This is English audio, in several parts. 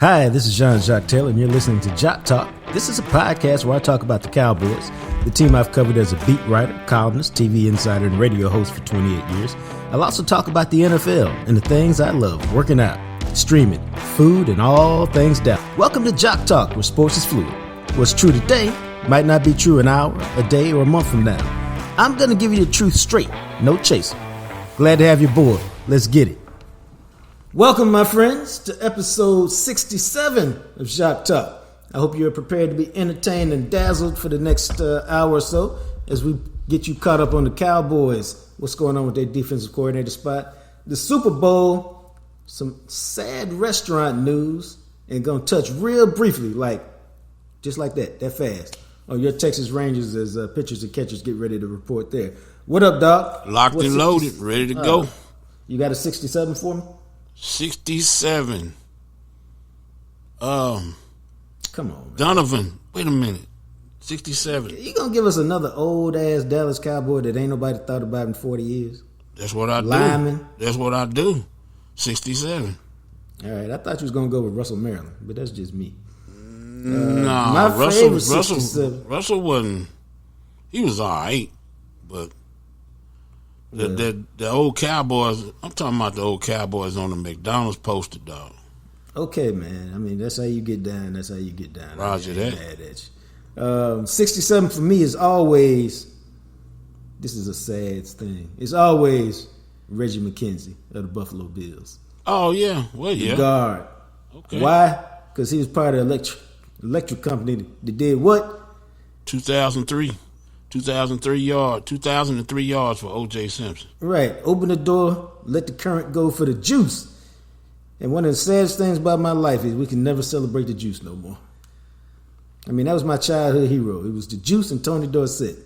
Hi, this is Jacques Taylor, and you're listening to Jacques Talk. This is a podcast where I talk about the Cowboys, the team I've covered as a beat writer, columnist, TV insider, and radio host for 28 years. I'll also talk about the NFL and the things I love, working out, streaming, food, and all things Dallas. Welcome to Jacques Talk, where sports is fluid. What's true today might not be true an hour, a day, or a month from now. I'm going to give you the truth straight, no chaser. Glad to have you aboard. Let's get it. Welcome, my friends, to episode 67 of Jacques Talk. I hope you're prepared to be entertained and dazzled for the next hour or so as we get you caught up on the Cowboys. What's going on with their defensive coordinator spot? The Super Bowl, some sad restaurant news, and going to touch real briefly, just like that fast, on your Texas Rangers as pitchers and catchers get ready to report there. What up, Doc? Locked and loaded, ready to go. You got a 67 for me? 67. Come on, man. Donovan, wait a minute. 67. You gonna give us another old ass Dallas Cowboy that ain't nobody thought about in 40 years? That's what I Lyman. do. That's what I do. 67. All right, I thought you was gonna go with Russell Maryland, but that's just me. Nah, Russell wasn't. He was all right, but the old Cowboys. I'm talking about the old Cowboys on the McDonald's poster, dog. Okay, man. I mean, that's how you get down. Roger that. Mad at you. 67 for me is always. This is a sad thing. It's always Reggie McKenzie of the Buffalo Bills. Oh yeah, well yeah. The guard. Okay. Why? Because he was part of the electric company that did what? 2003 yards for O.J. Simpson. Right. Open the door, let the current go for the juice. And one of the saddest things about my life is we can never celebrate the juice no more. I mean, that was my childhood hero. It was the juice and Tony Dorsett.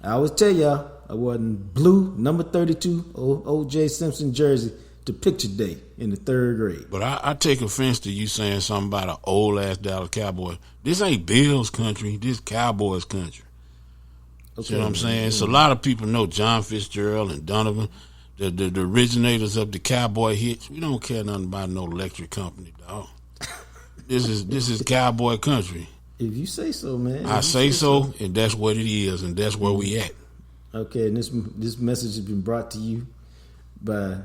I always tell y'all, I wore blue number 32 O.J. Simpson jersey to picture day in the third grade. But I take offense to you saying something about an old-ass Dallas Cowboy. This ain't Bills country. This Cowboys country. Okay, you know what I'm saying? So a lot of people know John Fitzgerald and Donovan, the originators of the Cowboy hits. We don't care nothing about no electric company, dog. This is Cowboy country. If you say so, man. I say so, and that's what it is, and that's where we at. Okay, and this message has been brought to you by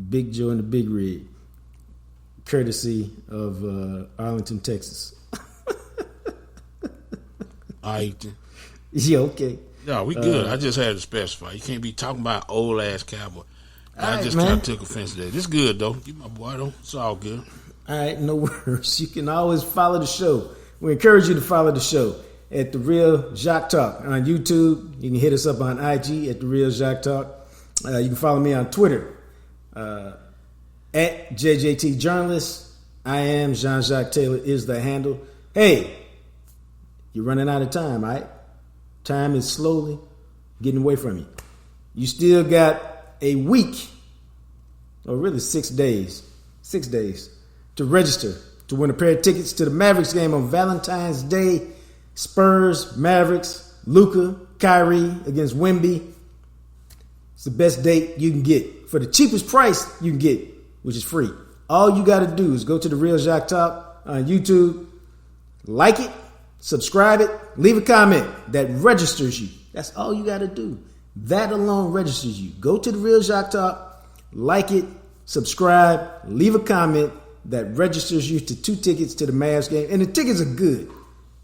Big Joe and the Big Rig, courtesy of Arlington, Texas. All right. Yeah, okay. No, we good. I just had to specify. You can't be talking about old ass Cowboy. I just kind of took offense to that. It's good though. You my boy though. It's all good. All right, no worries. You can always follow the show. We encourage you to follow the show at The Real Jacques Talk on YouTube. You can hit us up on IG at The Real Jacques Talk. You can follow me on Twitter at JJT Journalist. I am Jean-Jacques Taylor is the handle. Hey, you're running out of time, all right? Time is slowly getting away from you. You still got a week, or really 6 days, to register to win a pair of tickets to the Mavericks game on Valentine's Day. Spurs, Mavericks, Luka, Kyrie against Wemby. It's the best date you can get for the cheapest price you can get, which is free. All you got to do is go to The Real Jacques Talk on YouTube, like it, subscribe it, leave a comment that registers you. That's all you got to do. That alone registers you. Go to The Real Jacques Talk, like it, subscribe, leave a comment that registers you to 2 tickets to the Mavs game. And the tickets are good.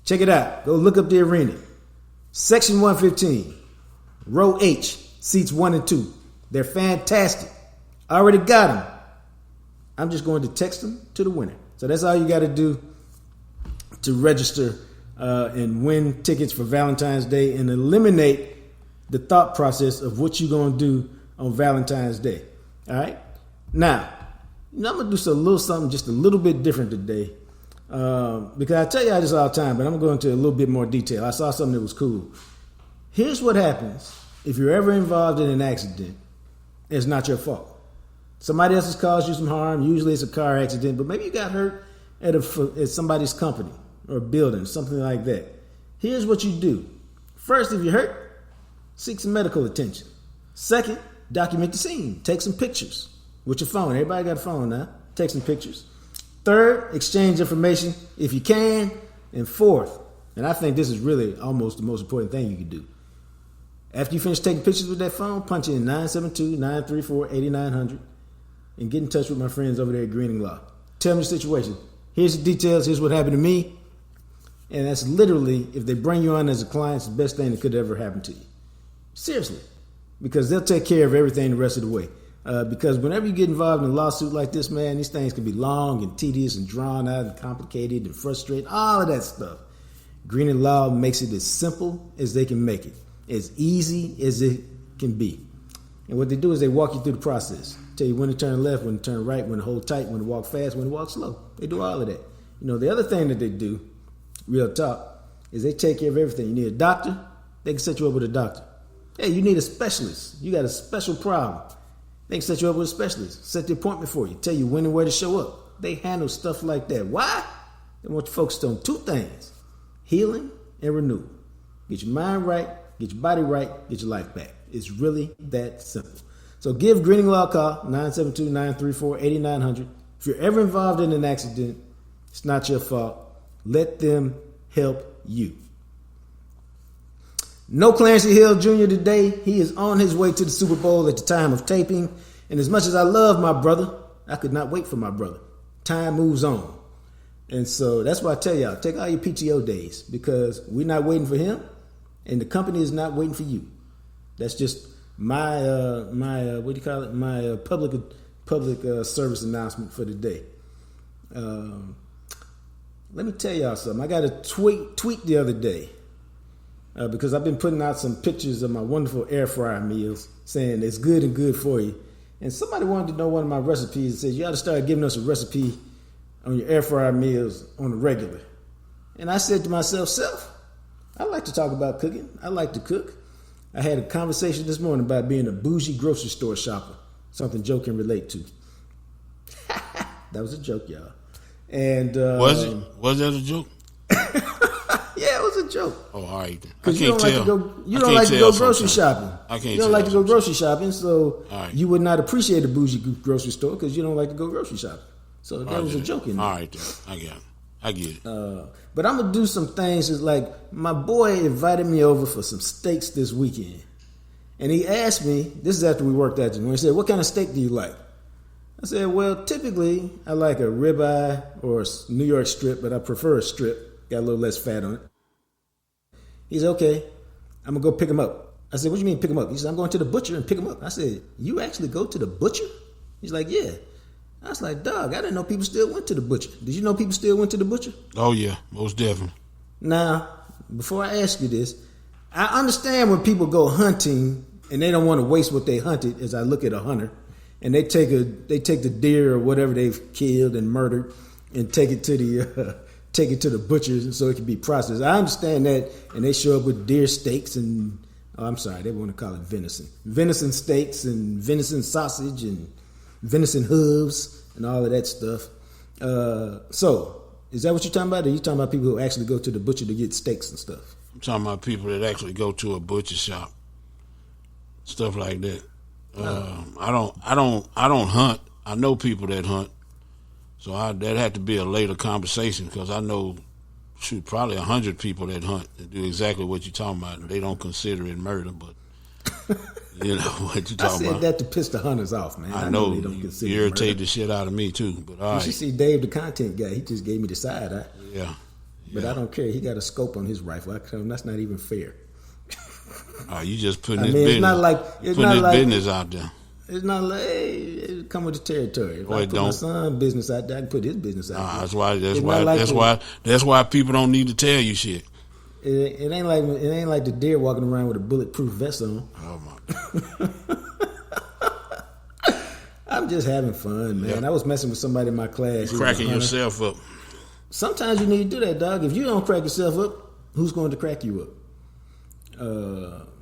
Check it out. Go look up the arena. Section 115, row H, seats 1 and 2. They're fantastic. I already got them. I'm just going to text them to the winner. So that's all you got to do to register and win tickets for Valentine's Day and eliminate the thought process of what you're going to do on Valentine's Day. All right? Now, I'm going to do something just a little bit different today because I tell y'all this all the time, but I'm going to go into a little bit more detail. I saw something that was cool. Here's what happens if you're ever involved in an accident. It's not your fault. Somebody else has caused you some harm. Usually it's a car accident, but maybe you got hurt at somebody's company or building, something like that. Here's what you do. First, if you're hurt, seek some medical attention. Second, document the scene. Take some pictures with your phone. Everybody got a phone now. Take some pictures. Third, exchange information if you can. And fourth, and I think this is really almost the most important thing you can do. After you finish taking pictures with that phone, punch in 972-934-8900 and get in touch with my friends over there at Greening Law. Tell me the situation. Here's the details. Here's what happened to me. And that's literally, if they bring you on as a client, it's the best thing that could ever happen to you. Seriously. Because they'll take care of everything the rest of the way. Because whenever you get involved in a lawsuit like this, man, these things can be long and tedious and drawn out and complicated and frustrating, all of that stuff. Greening Law makes it as simple as they can make it, as easy as it can be. And what they do is they walk you through the process. Tell you when to turn left, when to turn right, when to hold tight, when to walk fast, when to walk slow. They do all of that. You know, the other thing that they do, real talk, is they take care of everything. You need a doctor, they can set you up with a doctor. Hey, you need a specialist. You got a special problem. They can set you up with a specialist. Set the appointment for you. Tell you when and where to show up. They handle stuff like that. Why? They want you focused on two things. Healing and renewal. Get your mind right, get your body right, get your life back. It's really that simple. So give Greening Law a call, 972-934-8900. If you're ever involved in an accident, it's not your fault. Let them help you. No Clancy Hill Jr. today. He is on his way to the Super Bowl at the time of taping. And as much as I love my brother, I could not wait for my brother. Time moves on. And so that's why I tell y'all, take all your PTO days because we're not waiting for him and the company is not waiting for you. That's just my public service announcement for the day. Let me tell y'all something. I got a tweet the other day because I've been putting out some pictures of my wonderful air fryer meals saying it's good and good for you. And somebody wanted to know one of my recipes and said, you ought to start giving us a recipe on your air fryer meals on the regular. And I said to myself, I like to talk about cooking. I like to cook. I had a conversation this morning about being a bougie grocery store shopper, something Joe can relate to. That was a joke, y'all. And was it? Was that a joke? Yeah, it was a joke. Oh, all right. Because you don't like to go grocery shopping. I can't. You don't like to go grocery shopping, so right. You would not appreciate a bougie grocery store because you don't like to go grocery shopping. So that was a joke in there. All right, then. I get it. But I'm gonna do some things. Just like my boy invited me over for some steaks this weekend, and he asked me. This is after we worked out. When he said, "What kind of steak do you like?" I said, "Well, typically I like a ribeye or a New York strip, but I prefer a strip. Got a little less fat on it." He said, "Okay, I'm gonna go pick him up." I said, "What do you mean pick him up?" He said, "I'm going to the butcher and pick him up." I said, "You actually go to the butcher?" He's like, "Yeah." I was like, dog, I didn't know people still went to the butcher. Did you know people still went to the butcher? Oh, yeah, most definitely. Now, before I ask you this, I understand when people go hunting and they don't want to waste what they hunted, as I look at a hunter, and they take the deer or whatever they've killed and murdered and take it to the butchers so it can be processed. I understand that, and they show up with deer steaks and, they want to call it venison steaks and venison sausage and venison hooves and all of that stuff. So, is that what you're talking about? Or are you talking about people who actually go to the butcher to get steaks and stuff? I'm talking about people that actually go to a butcher shop, stuff like that. I don't hunt. I know people that hunt, so that had to be a later conversation because I know, probably 100 people that hunt and do exactly what you're talking about. They don't consider it murder, but. You know what you talking about? I said that to piss the hunters off, man. I know they don't consider you irritate the shit out of me too. But all right. You should see Dave, the content guy. He just gave me the side eye. Yeah. But I don't care. He got a scope on his rifle. I tell him that's not even fair. Oh, you just putting his business out there. It's not like, hey, it come with the territory. If I put my son's business out there, I can put his business out there. That's why people don't need to tell you shit. It ain't like the deer walking around with a bulletproof vest on. Oh my God. I'm just having fun, man. Yep. I was messing with somebody in my class. You're cracking yourself up. Sometimes you need to do that, dog. If you don't crack yourself up, who's going to crack you up?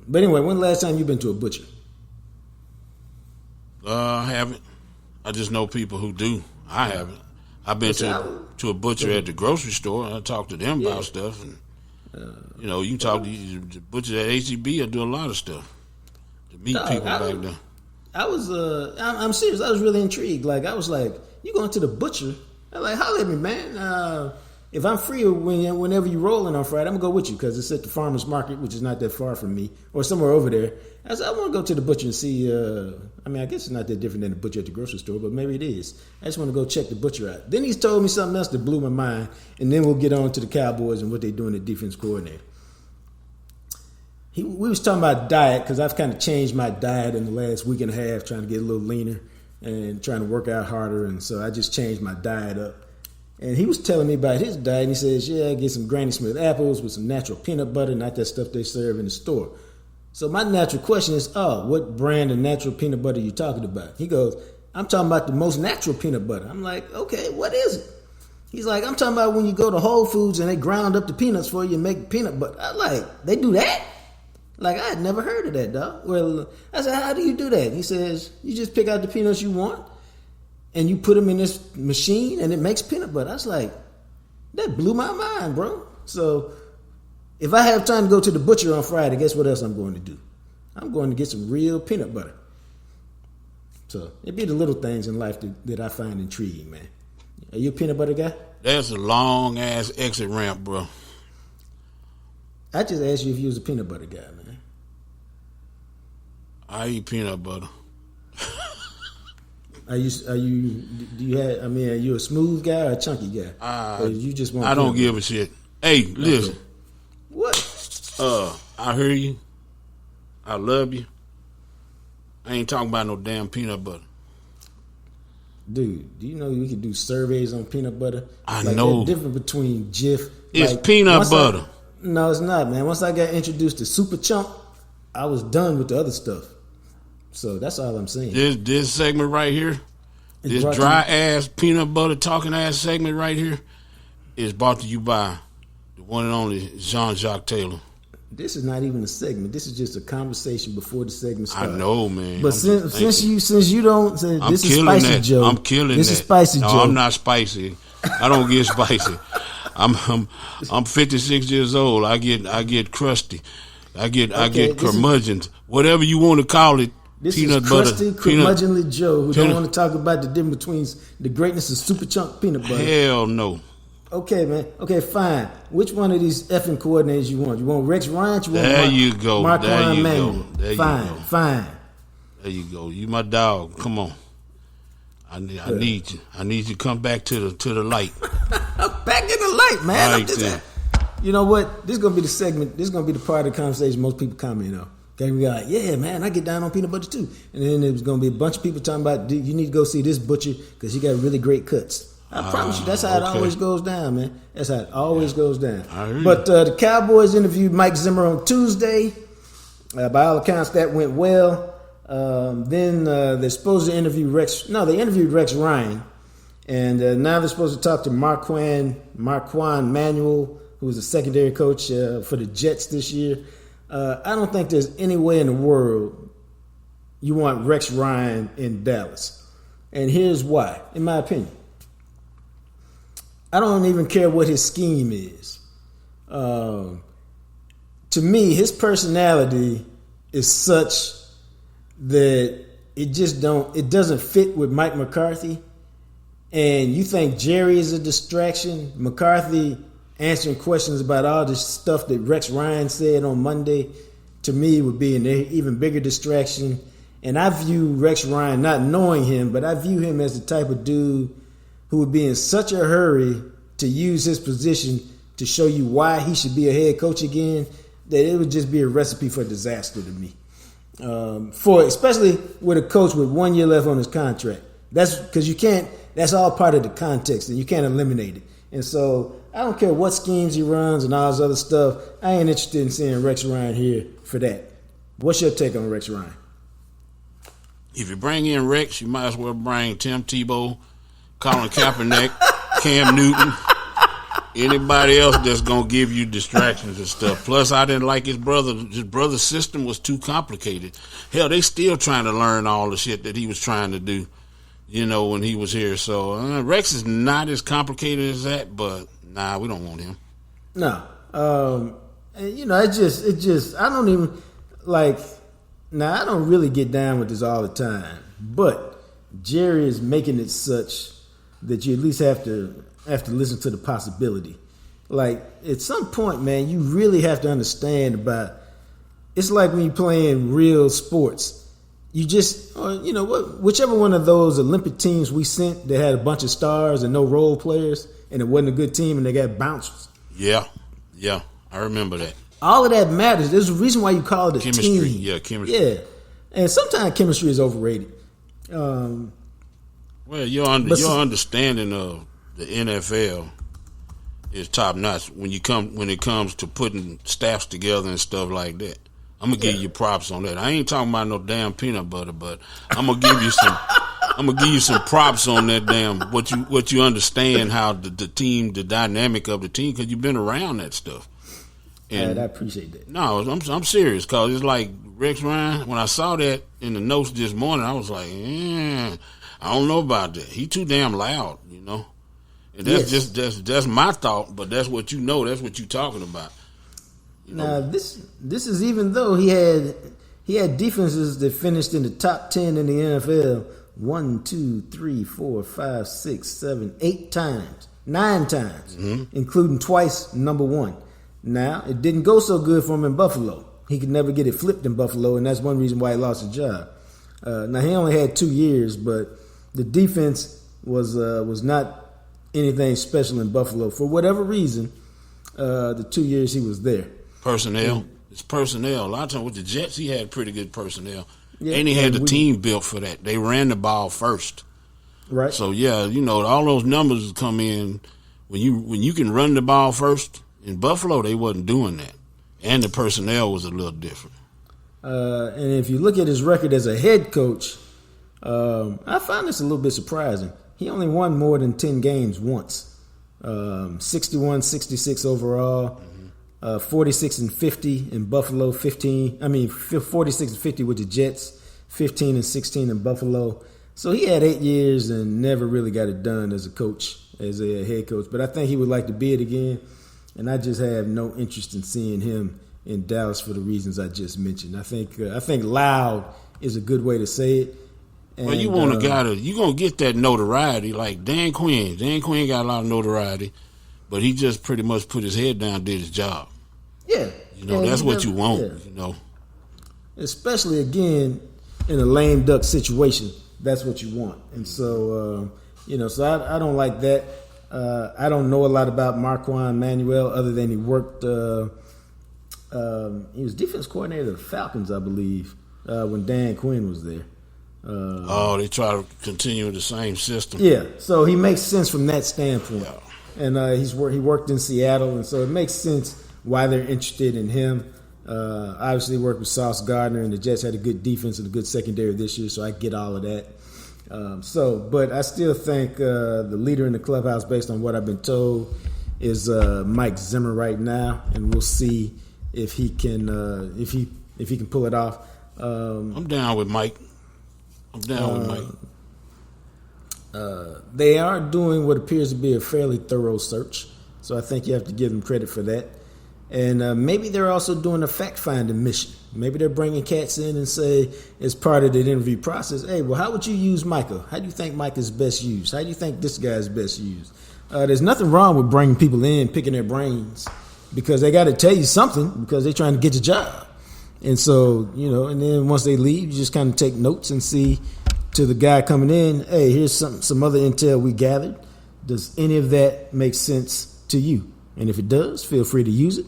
But anyway, when the last time you been to a butcher? I haven't. I just know people who do. I haven't. I've been to a butcher at the grocery store and I talked to them about stuff and. You can talk to the butcher at HEB or do a lot of stuff to meet people back there. I'm serious. I was really intrigued. Like, I was like, you going to the butcher? I'm like, holler at me, man. If I'm free whenever you're rolling on Friday, I'm going to go with you because it's at the farmer's market, which is not that far from me, or somewhere over there. I said, I want to go to the butcher and see, I guess it's not that different than the butcher at the grocery store, but maybe it is. I just want to go check the butcher out. Then he's told me something else that blew my mind, and then we'll get on to the Cowboys and what they're doing at defense coordinator. We was talking about diet because I've kind of changed my diet in the last week and a half, trying to get a little leaner and trying to work out harder, and so I just changed my diet up. And he was telling me about his diet, and he says, yeah, I get some Granny Smith apples with some natural peanut butter, not that stuff they serve in the store. So my natural question is, what brand of natural peanut butter are you talking about? He goes, I'm talking about the most natural peanut butter. I'm like, okay, what is it? He's like, I'm talking about when you go to Whole Foods and they ground up the peanuts for you and make peanut butter. I'm like, they do that? Like, I had never heard of that, dog. Well, I said, how do you do that? He says, you just pick out the peanuts you want and you put them in this machine and it makes peanut butter. I was like, that blew my mind, bro. So if I have time to go to the butcher on Friday, guess what else I'm going to do? I'm going to get some real peanut butter. So it'd be the little things in life that I find intriguing, man. Are you a peanut butter guy? That's a long-ass exit ramp, bro. I just asked you if you was a peanut butter guy, man. I eat peanut butter. Are you a smooth guy or a chunky guy? Or you just want I don't give a shit. Hey, listen. Okay. What? I hear you. I love you. I ain't talking about no damn peanut butter. Dude, do you know we can do surveys on peanut butter? I know. The difference between Jif. It's peanut butter. No, it's not, man. Once I got introduced to Super Chunk, I was done with the other stuff. So that's all I'm saying. This segment right here, this dry ass peanut butter talking ass segment right here, is brought to you by the one and only Jacques Taylor. This is not even a segment. This is just a conversation before the segment starts. I know, man. But since you don't, this is spicy, that. Joe. I'm killing that. This is spicy, no, Joe. I'm not spicy. I don't get spicy. I'm 56 years old. I get crusty. I get curmudgeons. Whatever you want to call it. This peanut is butter, crusty, curmudgeonly Joe who don't want to talk about the difference between the greatness of Super Chunk peanut butter. Hell no. Okay, man. Okay, fine. Which one of these effing coordinators you want? You want Rex Ryan? You go. Marquand Manuel? Fine. Fine. There you go. You my dog. Come on. I need you. I need you to come back to the light. Back in the light, man. Right then. You know what? This is gonna be the segment. This is gonna be the part of the conversation most people comment on. Okay, we got, yeah, man, I get down on peanut butter too. And then there was going to be a bunch of people talking about, dude, you need to go see this butcher because he got really great cuts. I promise you, that's how it always goes down, man. That's how it always goes down. But the Cowboys interviewed Mike Zimmer on Tuesday. By all accounts, that went well. Then they're supposed to interview they interviewed Rex Ryan. And now they're supposed to talk to Marquand Manuel, who was the secondary coach for the Jets this year. I don't think there's any way in the world you want Rex Ryan in Dallas. And here's why, in my opinion. I don't even care what his scheme is. To me, his personality is such that it doesn't fit with Mike McCarthy. And you think Jerry is a distraction? McCarthy answering questions about all this stuff that Rex Ryan said on Monday, to me, would be an even bigger distraction. And I view Rex Ryan, not knowing him, but I view him as the type of dude who would be in such a hurry to use his position to show you why he should be a head coach again, that it would just be a recipe for disaster to me. Especially with a coach with 1 year left on his contract. That's because that's all part of the context and you can't eliminate it. And so I don't care what schemes he runs and all this other stuff. I ain't interested in seeing Rex Ryan here for that. What's your take on Rex Ryan? If you bring in Rex, you might as well bring Tim Tebow, Colin Kaepernick, Cam Newton, anybody else that's going to give you distractions and stuff. Plus, I didn't like his brother. His brother's system was too complicated. Hell, they still trying to learn all the shit that he was trying to do, when he was here. So Rex is not as complicated as that, but nah, we don't want him. No. It just, I don't even, now I don't really get down with this all the time, but Jerry is making it such that you at least have to listen to the possibility. Like at some point, man, you really have to understand about. It's like when you're playing real sports. You just, whichever one of those Olympic teams we sent that had a bunch of stars and no role players, and it wasn't a good team, and they got bouncers. Yeah, I remember that. All of that matters. There's a reason why you call it a chemistry. team. Yeah, chemistry. Yeah, and sometimes chemistry is overrated. Well, your understanding of the NFL is top notch when it comes to putting staffs together and stuff like that. I'm gonna give you props on that. I ain't talking about no damn peanut butter, but I'm gonna give you some. I'm gonna give you some props on that damn what you understand how the team, the dynamic of the team, because you've been around that stuff. And I appreciate that. No, I'm serious, because it's like Rex Ryan. When I saw that in the notes this morning, I was like, I don't know about that. He too damn loud, And that's that's my thought, but that's what that's what you talking about. Now this is even though he had defenses that finished in the top 10 in the NFL 1, 2, 3, 4, 5, 6, 7, 8 times, 9 times, including twice number 1. Now it didn't go so good for him in Buffalo. He could never get it flipped in Buffalo, and that's one reason why he lost his job. Now he only had 2 years, but the defense was not anything special in Buffalo for whatever reason. The 2 years he was there. Personnel. It's personnel. A lot of times with the Jets, he had pretty good personnel. Yeah, and he had the team built for that. They ran the ball first. Right. So, all those numbers come in. When you can run the ball first, in Buffalo, they wasn't doing that. And the personnel was a little different. And if you look at his record as a head coach, I find this a little bit surprising. He only won more than 10 games once. 61-66 overall. 46-50 in Buffalo, 46-50 with the Jets, 15-16 in Buffalo. So he had 8 years and never really got it done as a coach, as a head coach. But I think he would like to be it again, and I just have no interest in seeing him in Dallas for the reasons I just mentioned. I think loud is a good way to say it. And, well, you want a guy you're gonna get that notoriety like Dan Quinn. Dan Quinn got a lot of notoriety, but he just pretty much put his head down, did his job. Yeah. That's what you want, Especially, again, in a lame duck situation, that's what you want. And so, so I don't like that. I don't know a lot about Marquand Manuel other than he worked, he was defense coordinator of the Falcons, I believe, when Dan Quinn was there. They try to continue the same system. Yeah, so he makes sense from that standpoint. Yeah. And he worked in Seattle, and so it makes sense why they're interested in him. Obviously worked with Sauce Gardner, and the Jets had a good defense and a good secondary this year, so I get all of that. But I still think the leader in the clubhouse, based on what I've been told, is Mike Zimmer right now, and we'll see if he can pull it off. I'm down with Mike. They are doing what appears to be a fairly thorough search, so I think you have to give them credit for that. And maybe they're also doing a fact-finding mission. Maybe they're bringing cats in and say, as part of the interview process, hey, well, how would you use Micah? How do you think Micah is best used? How do you think this guy is best used? There's nothing wrong with bringing people in, picking their brains, because they got to tell you something because they're trying to get the job. And so, and then once they leave, you just kind of take notes and see to the guy coming in, hey, here's some other intel we gathered. Does any of that make sense to you? And if it does, feel free to use it.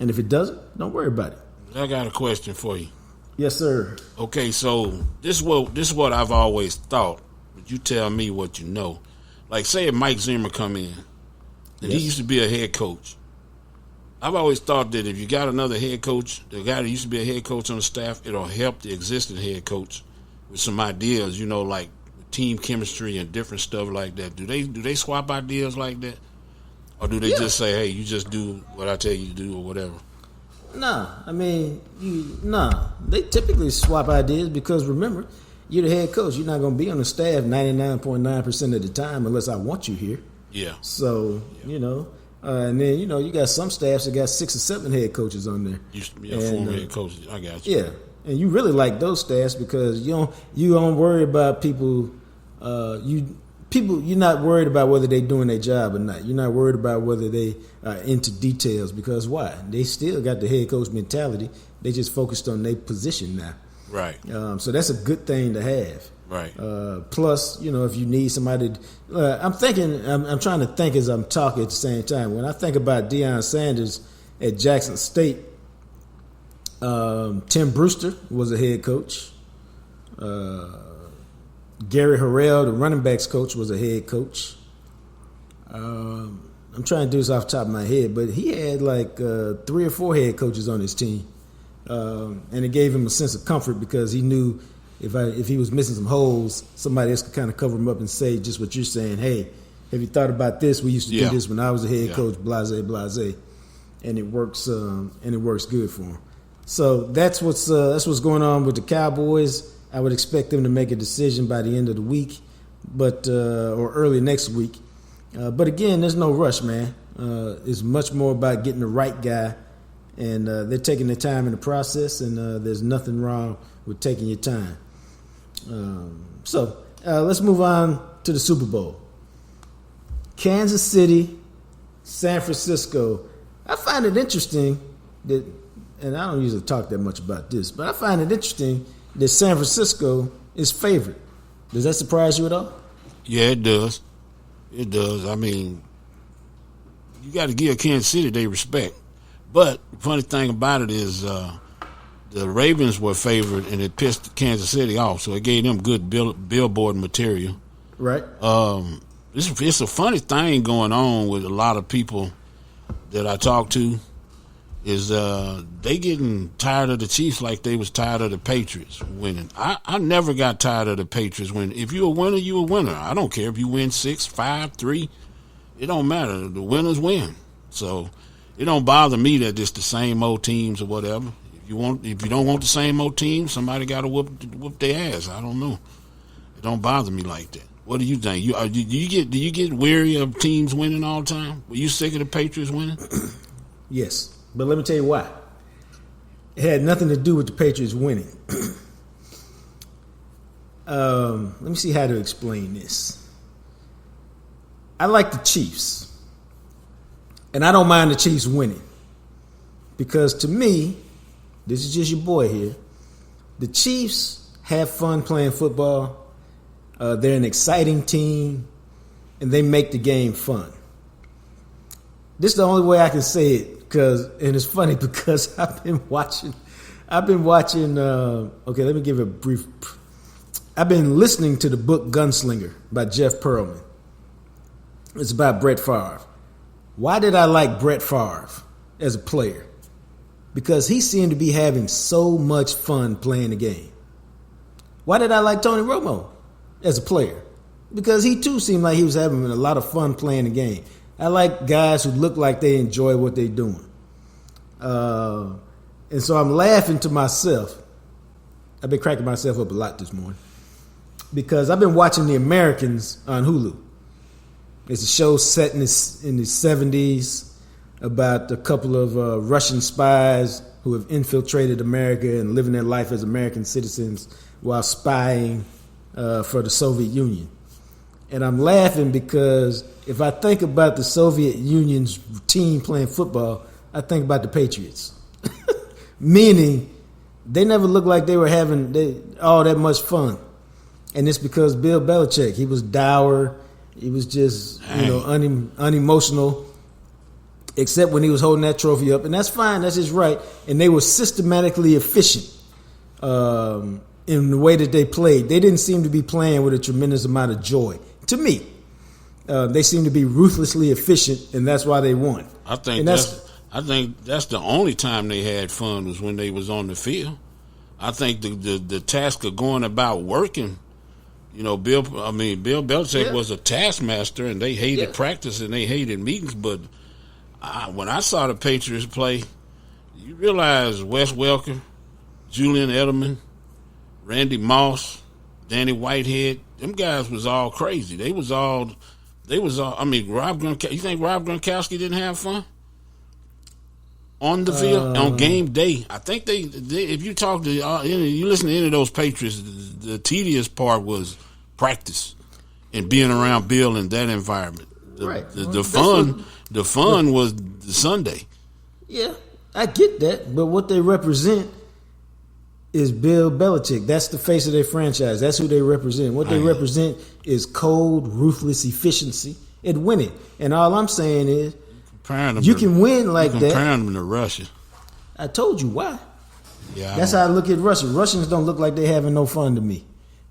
And if it doesn't, don't worry about it. I got a question for you. Yes, sir. Okay, so this is what I've always thought. But you tell me what you know. Like, say if Mike Zimmer come in, and he used to be a head coach. I've always thought that if you got another head coach, the guy that used to be a head coach on the staff, it'll help the existing head coach with some ideas, like team chemistry and different stuff like that. Do they swap ideas like that? Or do they just say, hey, you just do what I tell you to do or whatever? No, they typically swap ideas because, remember, you're the head coach. You're not going to be on the staff 99.9% of the time unless I want you here. Yeah. So, and then, you got some staffs that got 6 or 7 head coaches on there. Used to be a former head coach. I got you. Yeah. And you really like those staffs because you don't worry about people people, you're not worried about whether they're doing their job or not. You're not worried about whether they are into details, because why? They still got the head coach mentality. They just focused on their position now. Right. So that's a good thing to have. Right. Plus, if you need somebody, I'm trying to think as I'm talking at the same time. When I think about Deion Sanders at Jackson State, Tim Brewster was a head coach. Gary Harrell, the running backs coach, was a head coach. I'm trying to do this off the top of my head, but he had like 3 or 4 head coaches on his team. And it gave him a sense of comfort because he knew if he was missing some holes, somebody else could kind of cover him up and say just what you're saying. Hey, have you thought about this? We used to do this when I was a head coach, blase, blase. And it works good for him. So that's what's going on with the Cowboys. I would expect them to make a decision by the end of the week, or early next week. But again, there's no rush, man. It's much more about getting the right guy, and they're taking their time in the process, and there's nothing wrong with taking your time. So let's move on to the Super Bowl. Kansas City, San Francisco. I find it interesting that, and I don't usually talk that much about this, but I find it interesting that San Francisco is favored. Does that surprise you at all? Yeah, it does. It does. I mean, you got to give Kansas City their respect. But the funny thing about it is the Ravens were favored, and it pissed Kansas City off, so it gave them good billboard material. Right. It's a funny thing going on with a lot of people that I talk to. Is they getting tired of the Chiefs like they was tired of the Patriots winning. I never got tired of the Patriots winning. If you're a winner, you're a winner. I don't care if you win 6, 5, 3. It don't matter. The winners win. So it don't bother me that it's the same old teams or whatever. If you don't want the same old team, somebody got to whoop their ass. I don't know. It don't bother me like that. What do you think? Do you get weary of teams winning all the time? Were you sick of the Patriots winning? Yes. But let me tell you why. It had nothing to do with the Patriots winning. Let me see how to explain this. I like the Chiefs. And I don't mind the Chiefs winning. Because to me, this is just your boy here, the Chiefs have fun playing football. They're an exciting team. And they make the game fun. This is the only way I can say it. And it's funny because I've been watching. Okay, let me give a brief. I've been listening to the book Gunslinger by Jeff Pearlman. It's about Brett Favre. Why did I like Brett Favre as a player? Because he seemed to be having so much fun playing the game. Why did I like Tony Romo as a player? Because he too seemed like he was having a lot of fun playing the game. I like guys who look like they enjoy what they're doing. And so I'm laughing to myself. I've been cracking myself up a lot this morning. Because I've been watching The Americans on Hulu. It's a show set in the 70s about a couple of Russian spies who have infiltrated America and living their life as American citizens while spying for the Soviet Union. And I'm laughing because if I think about the Soviet Union's team playing football, I think about the Patriots. Meaning, they never looked like they were having all that much fun. And it's because Bill Belichick, he was dour. He was just, unemotional, except when he was holding that trophy up. And that's fine. That's his right. And they were systematically efficient in the way that they played. They didn't seem to be playing with a tremendous amount of joy. To me, they seem to be ruthlessly efficient, and that's why they won. I think that's the only time they had fun was when they was on the field. I think the task of going about working, Bill Belichick was a taskmaster, and they hated practice and they hated meetings. But when I saw the Patriots play, you realize Wes Welker, Julian Edelman, Randy Moss, Danny Whitehead, them guys was all crazy. They was all. I mean, you think Rob Gronkowski didn't have fun on the field on game day? I think they if you talk to you listen to any of those Patriots, the tedious part was practice and being around Bill in that environment. Right. The fun was the Sunday. Yeah, I get that, but what they represent is Bill Belichick. That's the face of their franchise. That's who they represent. What they represent is cold, ruthless efficiency and winning. And all I'm saying is, you can win like that. Comparing them to Russia. I told you why. Yeah, that's how I look at Russia. Russians don't look like they having no fun to me.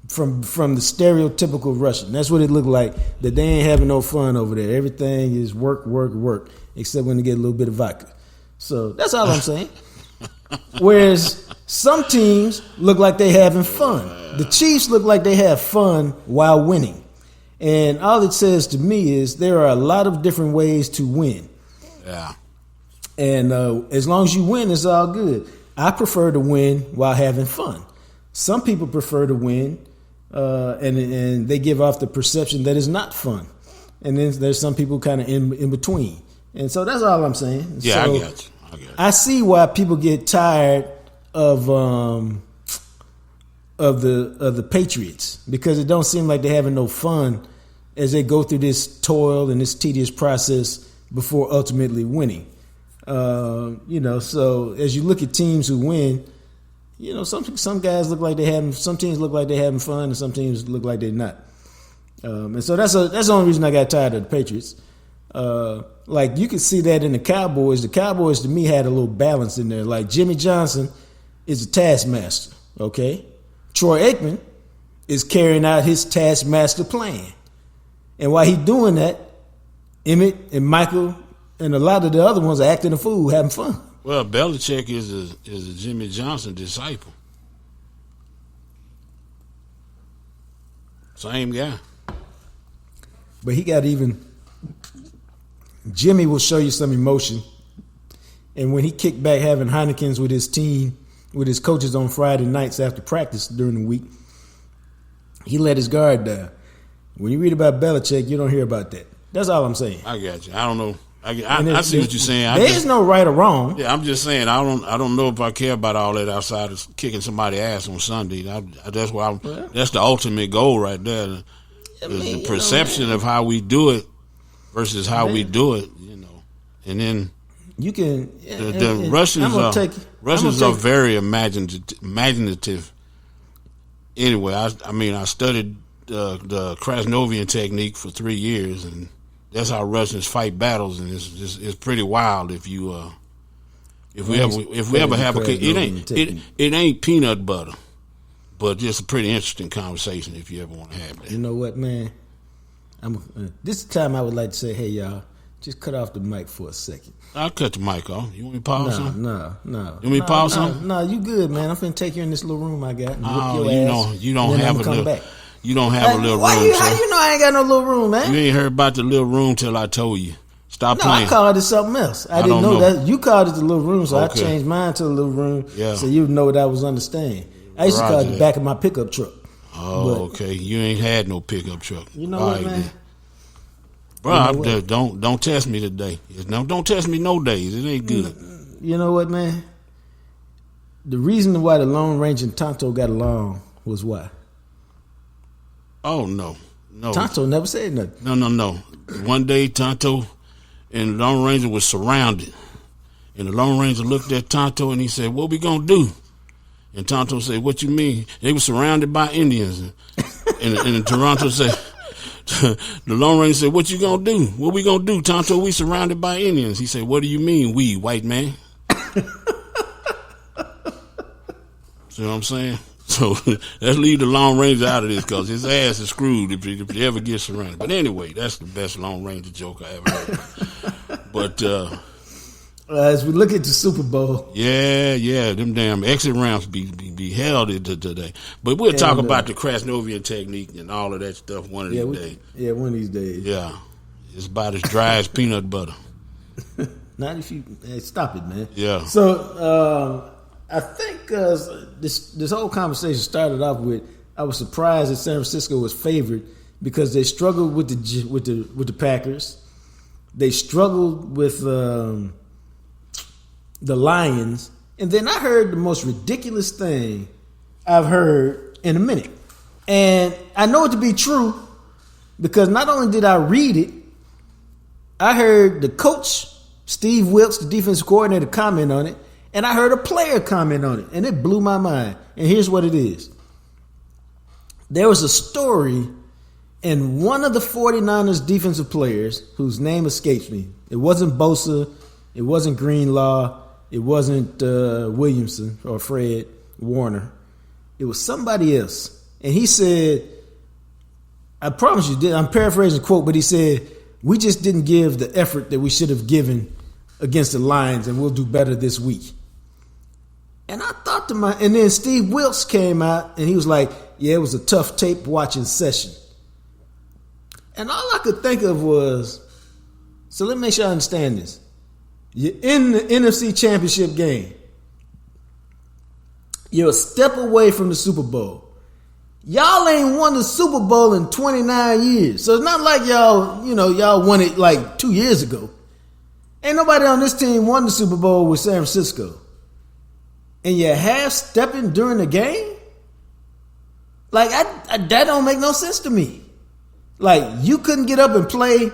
From the stereotypical Russian. That's what it looked like, that they ain't having no fun over there. Everything is work, work, work, except when they get a little bit of vodka. So that's all I'm saying. Whereas some teams look like they having fun. The Chiefs look like they have fun while winning. And all it says to me is there are a lot of different ways to win. Yeah. And as long as you win, it's all good. I prefer to win while having fun. Some people prefer to win, and they give off the perception that it's not fun. And then there's some people kind of in between. And so that's all I'm saying. Yeah, so I got you. I see why people get tired of the Patriots, because it don't seem like they're having no fun as they go through this toil and this tedious process before ultimately winning. So as you look at teams who win, some guys look like some teams look like they're having fun, and some teams look like they're not. And so that's the only reason I got tired of the Patriots. Like you could see that in the Cowboys. The Cowboys to me had a little balance in there. Like Jimmy Johnson is a taskmaster, okay? Troy Aikman is carrying out his taskmaster plan. And while he's doing that, Emmett and Michael and a lot of the other ones are acting a fool, having fun. Well, Belichick is a Jimmy Johnson disciple. Same guy. But he got even... Jimmy will show you some emotion. And when he kicked back having Heinekens with his team, with his coaches on Friday nights after practice during the week, he let his guard down. When you read about Belichick, you don't hear about that. That's all I'm saying. I got you. I don't know. I see what you're saying. There's no right or wrong. Yeah, I'm just saying I don't know if I care about all that outside of kicking somebody's ass on Sunday. That's why that's the ultimate goal right there. The perception of how we do it versus how we do it, and then you can. The Russians are very imaginative. Anyway, I studied the Krasnovian technique for 3 years, and that's how Russians fight battles, and it's pretty wild. If we ever have it ain't peanut butter, but it's a pretty interesting conversation if you ever want to have that. You know what, man? This is the time I would like to say, hey y'all, just cut off the mic for a second. I'll cut the mic off. You want me to pause something? No. You want me to pause something? No, you good, man. I'm finna take you in this little room I got and whip your ass. You don't have a little. You don't have a little room. How you know I ain't got no little room, man? You ain't heard about the little room till I told you. Stop playing. I called it something else. I didn't know that. You called it the little room, so I changed mine to the little room so you know what I was understanding. I used to call it the back of my pickup truck. Oh, okay. You ain't had no pickup truck. You know what, man? Bro, don't test me today. Don't test me no days. It ain't good. You know what, man? The reason why the Lone Ranger and Tonto got along was why? Oh, no. Tonto never said nothing. No. One day, Tonto and the Lone Ranger was surrounded. And the Lone Ranger looked at Tonto and he said, what we gonna do? And Tonto said, what you mean? They were surrounded by Indians. And Toronto said... The Lone Ranger said, what you gonna do? What we gonna do, Tonto? We surrounded by Indians. He said, what do you mean, we, white man? See what I'm saying? So let's leave the Lone Ranger out of this because his ass is screwed if he ever gets surrounded. But anyway, that's the best Lone Ranger joke I ever heard. But as we look at the Super Bowl, them damn exit ramps be held today. But we'll talk about the Krasnovian technique and all of that stuff one of these days. Yeah, one of these days. Yeah, it's about as dry as peanut butter. Not if you stop it, man. Yeah. So I think this whole conversation started off with I was surprised that San Francisco was favored because they struggled with the Packers. They struggled with the Lions, and then I heard the most ridiculous thing I've heard in a minute. And I know it to be true because not only did I read it, I heard the coach, Steve Wilkes, the defensive coordinator, comment on it, and I heard a player comment on it, and it blew my mind. And here's what it is. There was a story in one of the 49ers defensive players whose name escapes me. It wasn't Bosa. It wasn't Greenlaw. It wasn't Williamson or Fred Warner. It was somebody else. And he said, I promise you, I'm paraphrasing the quote, but he said, we just didn't give the effort that we should have given against the Lions, and we'll do better this week. And I thought to myself, and then Steve Wilkes came out, and he was like, yeah, it was a tough tape watching session. And all I could think of was, so let me make sure I understand this. You're in the NFC Championship game. You're a step away from the Super Bowl. Y'all ain't won the Super Bowl in 29 years. So it's not like y'all won it like 2 years ago. Ain't nobody on this team won the Super Bowl with San Francisco. And you're half-stepping during the game? Like, that don't make no sense to me. Like, you couldn't get up and play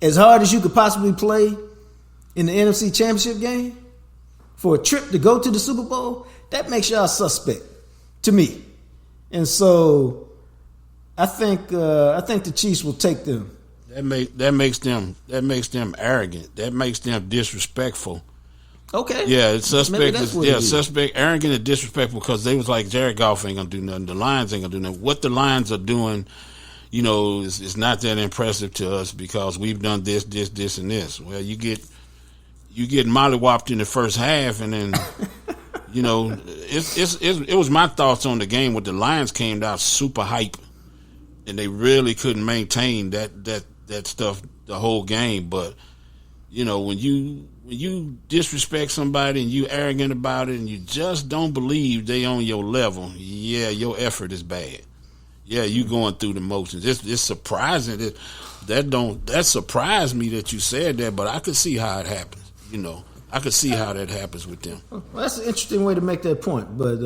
as hard as you could possibly play in the NFC Championship game for a trip to go to the Super Bowl? That makes y'all suspect to me. And so I think the Chiefs will take them. That makes them arrogant. That makes them disrespectful. Okay. Yeah, it's suspect. Suspect, arrogant, and disrespectful because they was like, Jared Goff ain't gonna do nothing. The Lions ain't gonna do nothing. What the Lions are doing, is not that impressive to us because we've done this, and this. Well, you get mollywopped in the first half, and then. It was my thoughts on the game when the Lions came out super hype, and they really couldn't maintain that stuff the whole game. But when you disrespect somebody and you arrogant about it, and you just don't believe they on your level, yeah, your effort is bad. Yeah, you going through the motions. It's surprising that surprised me that you said that, but I could see how it happens. I could see how that happens with them. Well, that's an interesting way to make that point. But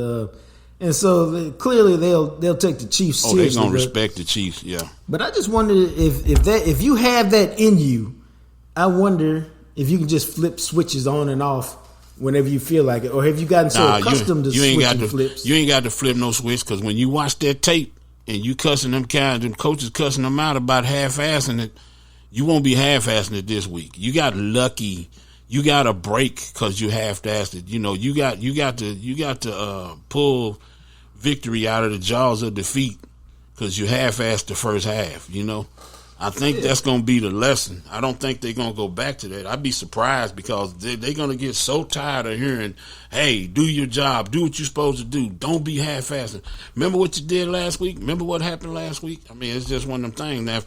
and so clearly they'll take the Chiefs seriously. Oh, they're gonna respect the Chiefs, yeah. But I just wonder if you have that in you, I wonder if you can just flip switches on and off whenever you feel like it, or have you gotten so accustomed to switching flips? You ain't got to flip no switch because when you watch that tape and you cussing them coaches cussing them out about half-assing it, you won't be half-assing it this week. You got lucky. You got a break because you half-assed it. You got to pull victory out of the jaws of defeat because you half-assed the first half. I think that's going to be the lesson. I don't think they're going to go back to that. I'd be surprised because they're going to get so tired of hearing, hey, do your job, do what you're supposed to do, don't be half-assing. Remember what you did last week? Remember what happened last week? I mean, it's just one of them things. Now, if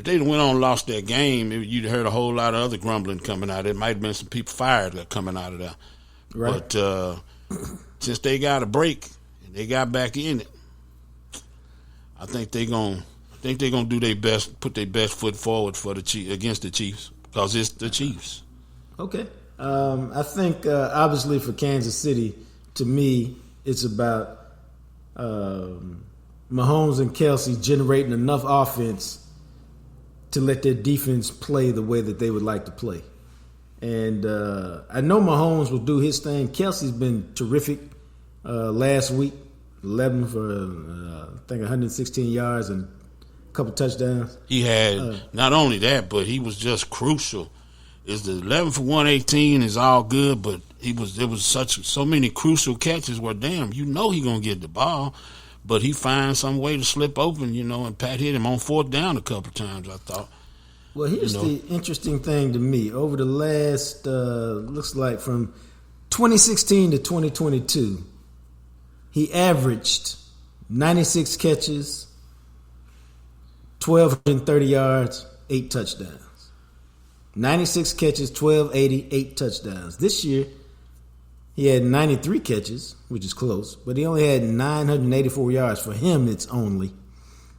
they'd went on and lost that game, you'd heard a whole lot of other grumbling coming out. There might have been some people fired coming out of there. Right. But since they got a break and they got back in it, I think they're gonna do their best, put their best foot forward for the Chiefs against the Chiefs because it's the Chiefs. Okay. I think obviously for Kansas City, to me, it's about Mahomes and Kelsey generating enough offense to let their defense play the way that they would like to play. And I know Mahomes will do his thing. Kelsey's been terrific last week, 11 for, I think, 116 yards and a couple touchdowns. He had not only that, but he was just crucial. Is the 11 for 118 is all good, but there was so many crucial catches where, damn, he going to get the ball. But he finds some way to slip open, and Pat hit him on fourth down a couple times, I thought. Well, here's the interesting thing to me. Over the last, looks like from 2016 to 2022, he averaged 96 catches, 1,230 yards, 8 touchdowns. 96 catches, 1,280, 8 touchdowns. This year, he had 93 catches, which is close, but he only had 984 yards. For him, it's only.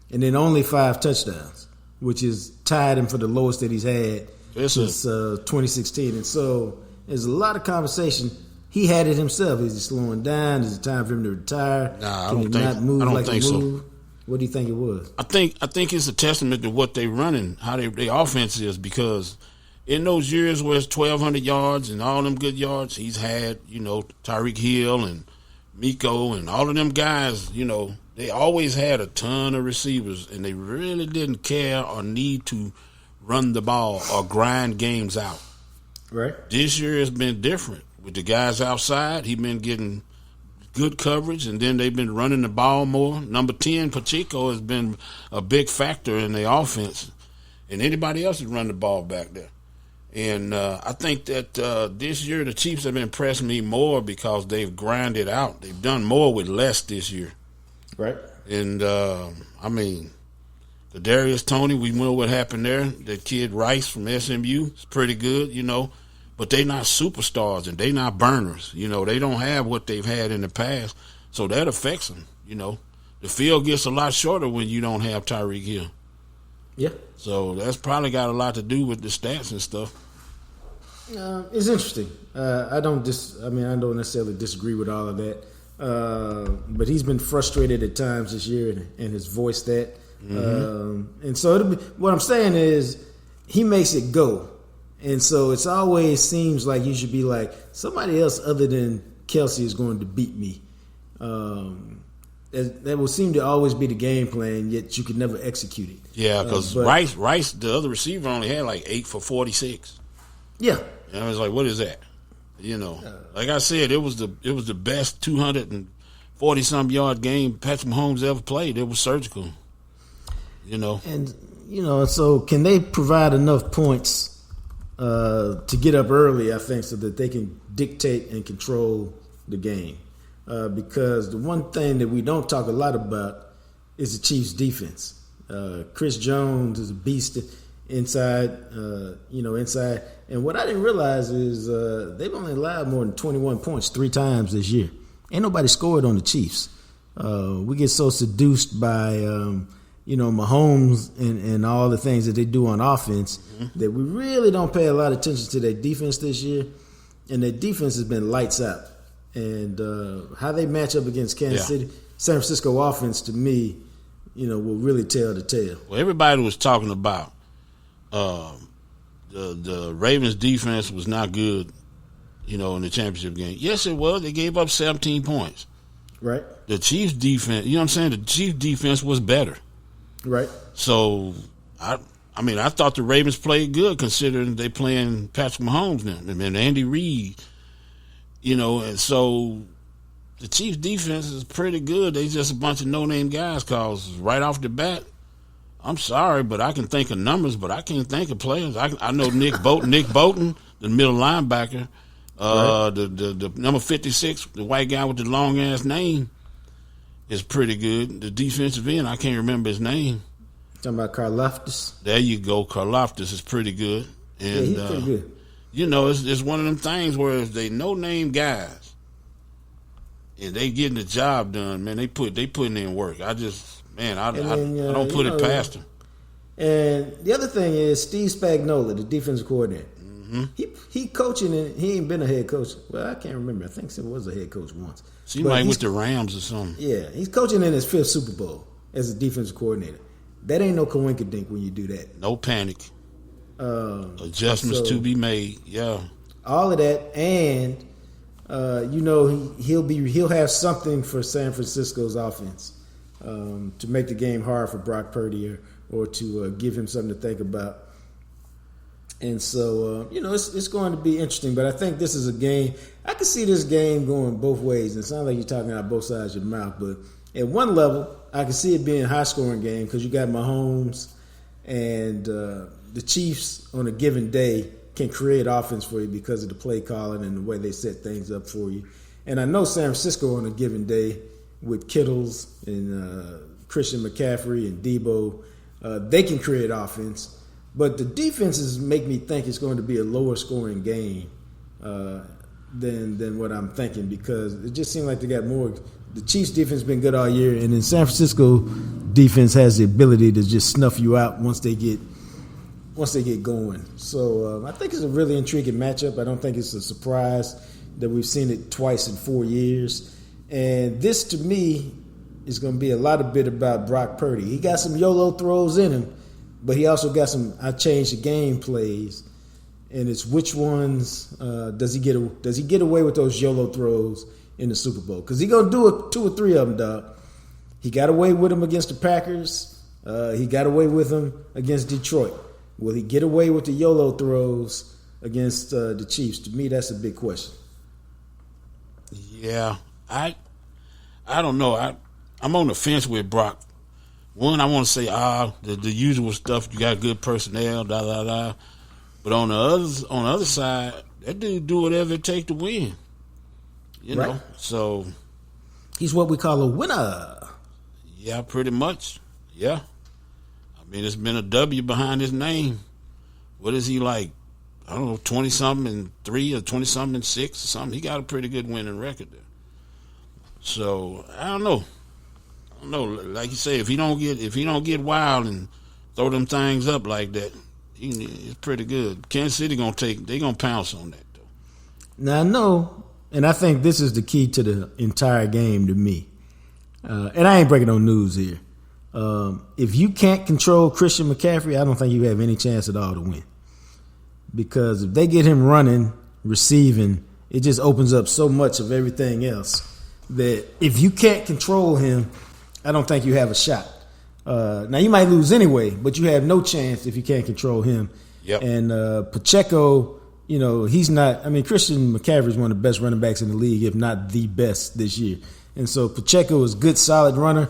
And then only 5 touchdowns, which is tied him for the lowest that he's had since 2016. And so there's a lot of conversation. He had it himself. Is he slowing down? Is it time for him to retire? Nah, I don't think so. What do you think it was? I think it's a testament to what they running, how their offense is, because in those years where it's 1,200 yards and all them good yards, he's had, Tyreek Hill and Miko and all of them guys, they always had a ton of receivers, and they really didn't care or need to run the ball or grind games out. Right. This year has been different. With the guys outside, he's been getting good coverage, and then they've been running the ball more. Number 10, Pacheco, has been a big factor in the offense, and anybody else has run the ball back there. And I think that this year the Chiefs have impressed me more because they've grinded out. They've done more with less this year. Right. And, Kadarius Toney, we know what happened there. The kid Rice from SMU is pretty good, but they not superstars and they not burners. They don't have what they've had in the past, so that affects them. The field gets a lot shorter when you don't have Tyreek Hill. Yeah. So that's probably got a lot to do with the stats and stuff. It's interesting. I don't necessarily disagree with all of that, but he's been frustrated at times this year and has voiced that. Mm-hmm. And so what I'm saying is he makes it go. And so it's always seems like you should be like, somebody else other than Kelsey is going to beat me. That will seem to always be the game plan, yet you could never execute it. Yeah, because Rice, the other receiver, only had like 8 for 46. Yeah. And I was like, what is that? Like I said, it was the best 240-some yard game Patrick Mahomes ever played. It was surgical. And, so can they provide enough points to get up early, I think, so that they can dictate and control the game? Because the one thing that we don't talk a lot about is the Chiefs' defense. Chris Jones is a beast inside. And what I didn't realize is they've only allowed more than 21 points 3 times this year. Ain't nobody scored on the Chiefs. We get so seduced by Mahomes and all the things that they do on offense that we really don't pay a lot of attention to their defense this year. And their defense has been lights out. And how they match up against Kansas City, San Francisco offense, to me, will really tell the tale. Well, everybody was talking about the Ravens' defense was not good, in the championship game. Yes, it was. They gave up 17 points. Right. The Chiefs' defense, the Chiefs' defense was better. Right. So, I thought the Ravens played good considering they playing Patrick Mahomes now and Andy Reid. And so the Chiefs' defense is pretty good. They just a bunch of no-name guys because right off the bat, I'm sorry, but I can think of numbers, but I can't think of players. I know Nick Bolton, the middle linebacker, the number 56, the white guy with the long-ass name, is pretty good. The defensive end, I can't remember his name. Talking about Karlaftis? There you go. Karlaftis is pretty good. And, he's pretty good. It's one of them things where if they no-name guys and they getting the job done, man, they putting in work. I don't put it past them. And the other thing is Steve Spagnuolo, the defensive coordinator. Mm-hmm. He coaching, and he ain't been a head coach. Well, I can't remember. I think he was a head coach once. Seems like with the Rams or something. Yeah, he's coaching in his 5th Super Bowl as a defensive coordinator. That ain't no coinkydink when you do that. No panic. Adjustments to be made. Yeah. All of that, and he'll have something for San Francisco's offense to make the game hard for Brock Purdy or to give him something to think about. And so, it's going to be interesting. But I think this is a game. I can see this game going both ways. And it sounds like you're talking out both sides of your mouth. But at one level, I can see it being a high-scoring game because you got Mahomes and the Chiefs on a given day can create offense for you because of the play calling and the way they set things up for you. And I know San Francisco on a given day with Kittles and Christian McCaffrey and Debo, they can create offense. But the defenses make me think it's going to be a lower scoring game than what I'm thinking because it just seems like they got more. The Chiefs defense has been good all year, and then San Francisco defense has the ability to just snuff you out once they get going. So I think it's a really intriguing matchup. I don't think it's a surprise that we've seen it twice in 4 years. And this, to me, is going to be a lot of bit about Brock Purdy. He got some YOLO throws in him, but he also got some I changed the game plays, and it's which ones does he get away with those YOLO throws in the Super Bowl? Because he's going to do 2 or 3 of them, dog. He got away with them against the Packers. He got away with them against Detroit. Will he get away with the YOLO throws against the Chiefs? To me, that's a big question. Yeah, I don't know. I'm on the fence with Brock. One, I want to say, the usual stuff. You got good personnel, da da da. But on the other side, that dude do whatever it takes to win. You know, so he's what we call a winner. Yeah, pretty much. Yeah, I mean, it's been a W behind his name. What is he like? I don't know, 20-something and 3 or 20-something and 6 or something. He got a pretty good winning record there. So I don't know. Like you say, if he don't get wild and throw them things up like that, it's pretty good. Kansas City gonna pounce on that though. Now I know, and I think this is the key to the entire game to me. And I ain't breaking no news here. If you can't control Christian McCaffrey, I don't think you have any chance at all to win. Because if they get him running, receiving, it just opens up so much of everything else that if you can't control him, I don't think you have a shot. Now, you might lose anyway, but you have no chance if you can't control him. Yep. And Pacheco, he's not – I mean, Christian McCaffrey is one of the best running backs in the league, if not the best this year. And so Pacheco is a good, solid runner.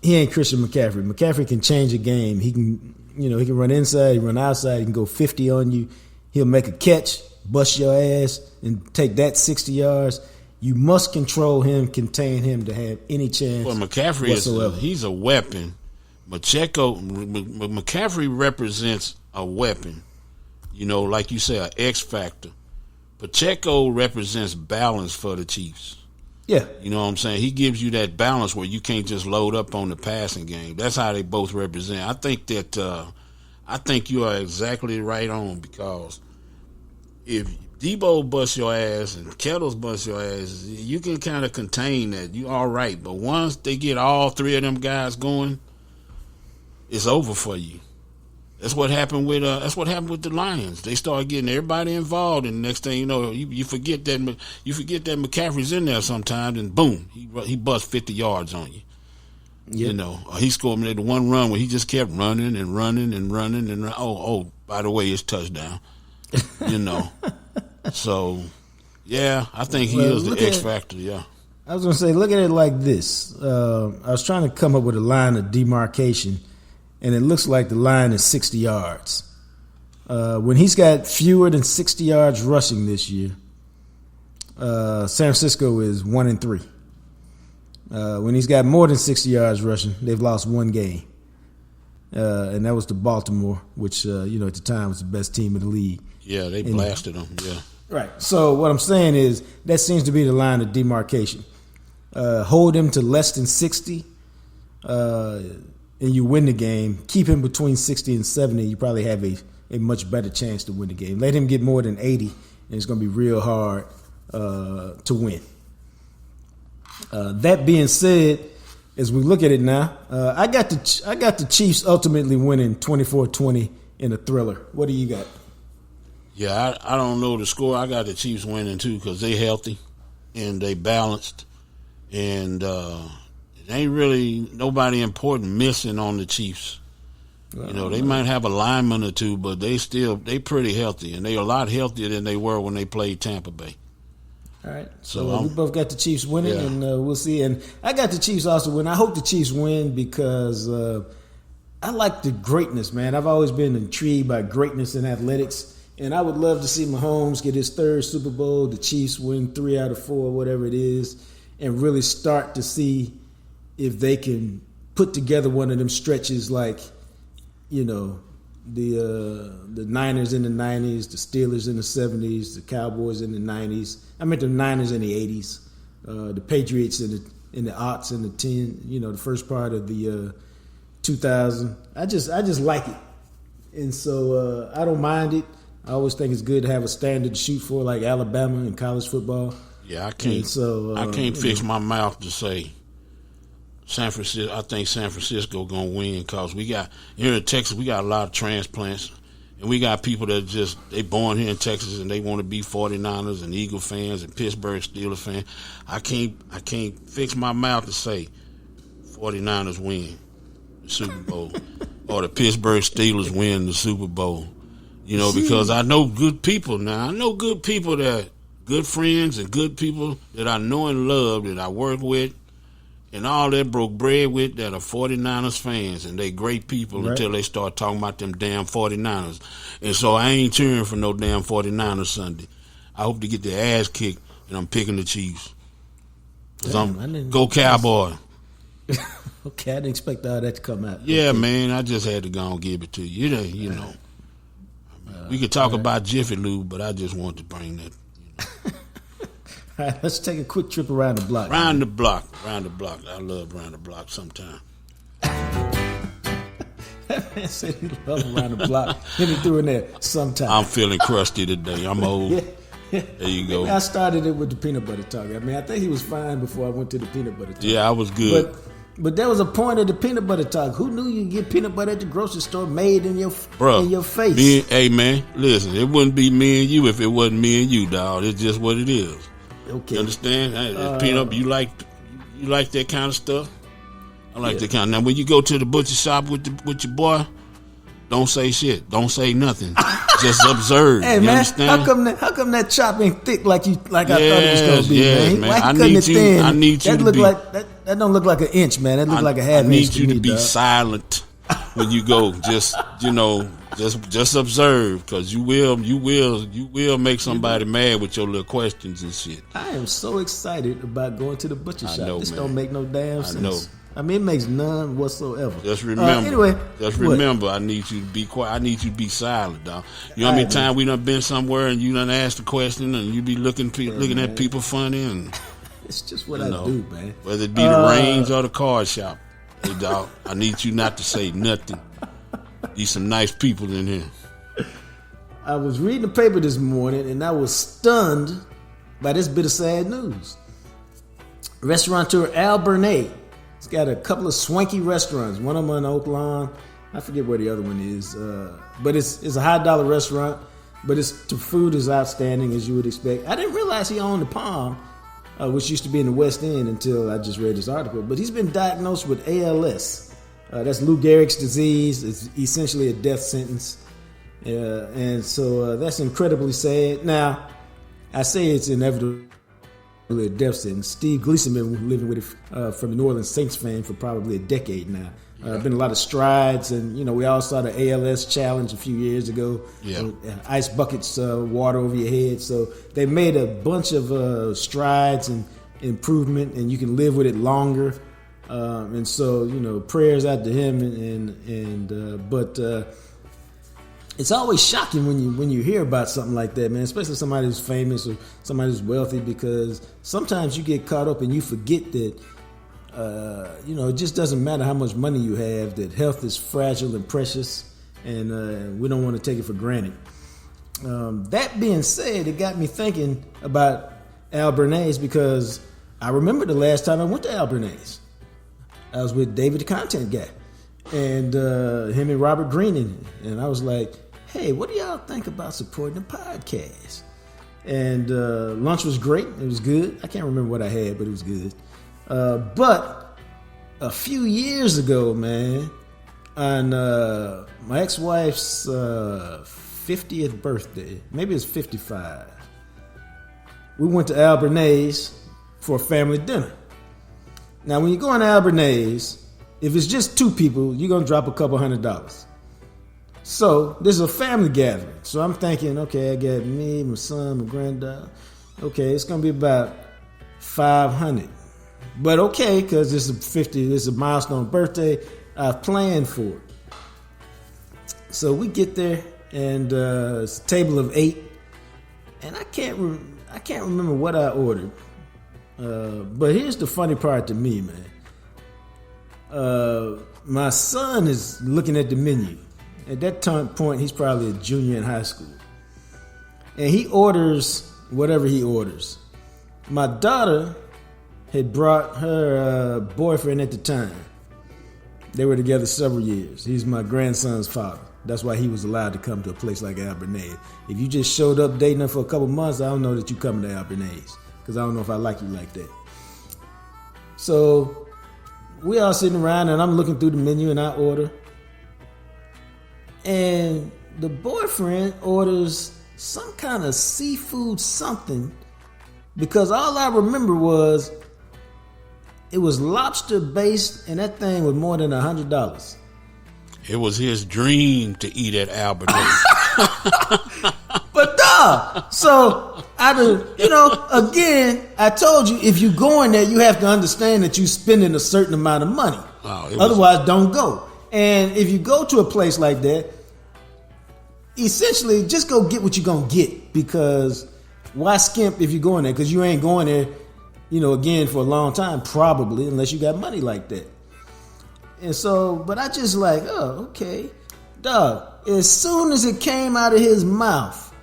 He ain't Christian McCaffrey. McCaffrey can change a game. He can – he can run inside, he can run outside, he can go 50 on you. He'll make a catch, bust your ass, and take that 60 yards. You must control him, contain him to have any chance. Well, McCaffrey he's a weapon. McCaffrey represents a weapon. Like you say, an X factor. Pacheco represents balance for the Chiefs. Yeah. You know what I'm saying? He gives you that balance where you can't just load up on the passing game. That's how they both represent. I think you are exactly right on, because if Debo busts your ass and Kettles busts your ass, you can kind of contain that. You all right. But once they get all 3 of them guys going, it's over for you. That's what happened with the Lions. They start getting everybody involved, and the next thing you know, you forget that McCaffrey's in there sometimes, and boom, he busts 50 yards on you. Yep. He scored the one run where he just kept running and running and running and oh, by the way, it's touchdown. So yeah, I think he is the X factor. Yeah, I was gonna say, look at it like this. I was trying to come up with a line of demarcation, and it looks like the line is 60 yards. When he's got fewer than 60 yards rushing this year, San Francisco is 1-3. When he's got more than 60 yards rushing, they've lost 1 game. And that was to Baltimore, which, at the time was the best team in the league. Yeah, they blasted them, yeah. Right. So what I'm saying is that seems to be the line of demarcation. Hold him to less than 60, and you win the game. Keep him between 60 and 70, you probably have a much better chance to win the game. Let him get more than 80, and it's going to be real hard to win. That being said, as we look at it now, I got the Chiefs ultimately winning 24-20 in a thriller. What do you got? Yeah, I don't know the score. I got the Chiefs winning too, because they healthy and they balanced, and it ain't really nobody important missing on the Chiefs. They might have a lineman or two, but they pretty healthy, and they a lot healthier than they were when they played Tampa Bay. All right, so we both got the Chiefs winning, and we'll see. And I got the Chiefs also win. I hope the Chiefs win because I like the greatness, man. I've always been intrigued by greatness in athletics, and I would love to see Mahomes get his 3rd Super Bowl, the Chiefs win 3 out of 4, whatever it is, and really start to see if they can put together one of them stretches like, the Niners in the 90s, the Steelers in the 70s, the Cowboys in the 90s. I meant the Niners in the 80s, the Patriots in the aughts and the 10, the first part of the 2000. I just like it, and so I don't mind it. I always think it's good to have a standard to shoot for, like Alabama in college football. Yeah, I can't. I can't fix my mouth to say San Francisco. I think San Francisco gonna win because we got here in Texas. We got a lot of transplants, and we got people that they born here in Texas and they want to be 49ers and Eagle fans and Pittsburgh Steelers fans. I can't fix my mouth to say 49ers win the Super Bowl or the Pittsburgh Steelers win the Super Bowl. You know, because I know good people now. I know good people that good friends and good people that I know and love that I work with and all that broke bread with that are 49ers fans, and they great people until they start talking about them damn 49ers. And so I ain't cheering for no damn 49ers Sunday. I hope to get their ass kicked, and I'm picking the Chiefs. Go Cowboy. Okay, I didn't expect all that to come out. Yeah, okay. Man, I just had to go and give it to you. You know. We could talk about Jiffy Lube, but I just want to bring that. All right, let's take a quick trip around the block. Round the block. I love round the block sometime. That man said he loved around the block. Hit me through in there sometime. I'm feeling crusty today. I'm old. Yeah. There you go. I started it with the peanut butter talk. I mean, I think he was fine before I went to the peanut butter talk. Yeah, I was good. But there was a point of the peanut butter talk. Who knew you could get peanut butter at the grocery store made in your face? Hey, man, listen, it wouldn't be me and you if it wasn't me and you, dog. It's just what it is. Okay. You understand? Peanut, you like that kind of stuff? I like that kind of. Now, when you go to the butcher shop with your boy, don't say shit. Don't say nothing. Just observe. Hey, you man, understand? how come that chop ain't thick like I thought it was going to be, man? Man. Why I cutting need it you. thin? I need you to be. That don't look like an inch, man. That look like a half inch. I need you to be dog. silent when you go. Just just observe, because you will make somebody mad with your little questions and shit. I am so excited about going to the butcher shop. Know, this man. don't make no damn sense. I know. I mean, it makes none whatsoever. Just remember. What? I need you to be quiet. I need you to be silent, dog. You know how many times we done been somewhere and you done asked a question and you be looking at people funny and. It's just what I do, man. Whether it be the range or the car shop. Hey, dog, I need you not to say nothing. These some nice people in here. I was reading the paper this morning and I was stunned by this bit of sad news. Restaurateur Al Bernay. He's got a couple of swanky restaurants. One of them in Oak Lawn. I forget where the other one is. But it's a high-dollar restaurant. But the food is outstanding, as you would expect. I didn't realize he owned the Palm, which used to be in the West End, until I just read this article. But he's been diagnosed with ALS. That's Lou Gehrig's disease. It's essentially a death sentence. And so that's incredibly sad. Now, I say it's inevitable. A death sentence. Steve Gleason been living with it from the New Orleans Saints fan for probably a decade now. Been a lot of strides, and we all saw the ALS challenge a few years ago. Yeah. Ice buckets, water over your head. So they made a bunch of strides and improvement, and you can live with it longer. And so prayers out to him. But it's always shocking when you hear about something like that, man, especially somebody who's famous or somebody who's wealthy, because sometimes you get caught up and you forget that, it just doesn't matter how much money you have, that health is fragile and precious, and we don't want to take it for granted. That being said, it got me thinking about Al Bernay's, because I remember the last time I went to Al Bernay's. I was with David, the content guy, and him and Robert Green, and I was like, hey, what do y'all think about supporting the podcast? And lunch was great. It was good. I can't remember what I had, but it was good. But a few years ago, man, on my ex-wife's 50th birthday, maybe it's 55, we went to Al Bernay's for a family dinner. Now, when you go on Al Bernay's, if it's just two people, you're going to drop a couple $100. So this is a family gathering. So I'm thinking, okay, I got me, my son, my granddaughter. Okay, it's going to be about $500. But okay, because this is a milestone birthday, I've planned for it. So we get there, and it's a table of 8, and I can't remember what I ordered. But here's the funny part to me, man. My son is looking at the menu. At that point, he's probably a junior in high school. And he orders whatever he orders. My daughter had brought her boyfriend at the time. They were together several years. He's my grandson's father. That's why he was allowed to come to a place like Albernay. If you just showed up dating her for a couple months, I don't know that you coming to Albernay's, because I don't know if I like you like that. So we all sitting around, and I'm looking through the menu, and I order. And the boyfriend orders some kind of seafood something, because all I remember was it was lobster based, and that thing was more than $100. It was his dream to eat at Albernay. But so again, I told you, if you go in there, you have to understand that you're spending a certain amount of money. Otherwise, don't go. And if you go to a place like that, essentially just go get what you're going to get, because why skimp if you go in there? Because you ain't going there, again, for a long time, probably, unless you got money like that. And so, but I just like, oh, okay. Dog, as soon as it came out of his mouth,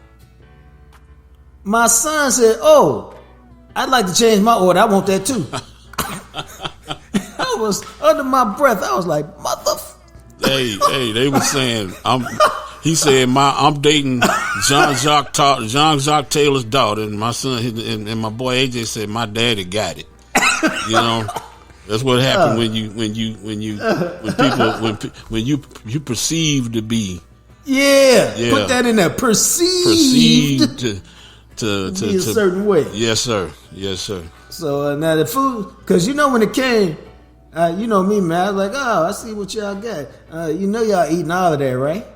my son said, oh, I'd like to change my order. I want that too. I was under my breath. I was like, Hey, they were saying, he said, I'm dating Jacques Taylor's daughter, and my son and my boy AJ said, my daddy got it. That's what happened when you perceive to be. Yeah. Put that in there. Perceived to be a certain way. Yes, sir. So now the food, because when it came, me, man, I was like, oh, I see what y'all got. Y'all eating all of that, right?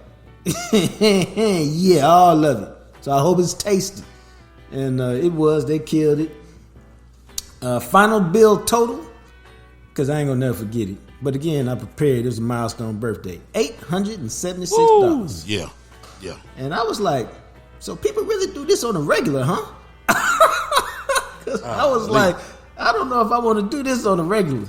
Yeah, all of it. So I hope it's tasty. And it was. They killed it. Final bill total, because I ain't gonna never forget it. But again, I prepared. It was a milestone birthday. $876. Woo! Yeah. And I was like, so people really do this on a regular, huh? Because I was like, I don't know if I want to do this on a regular.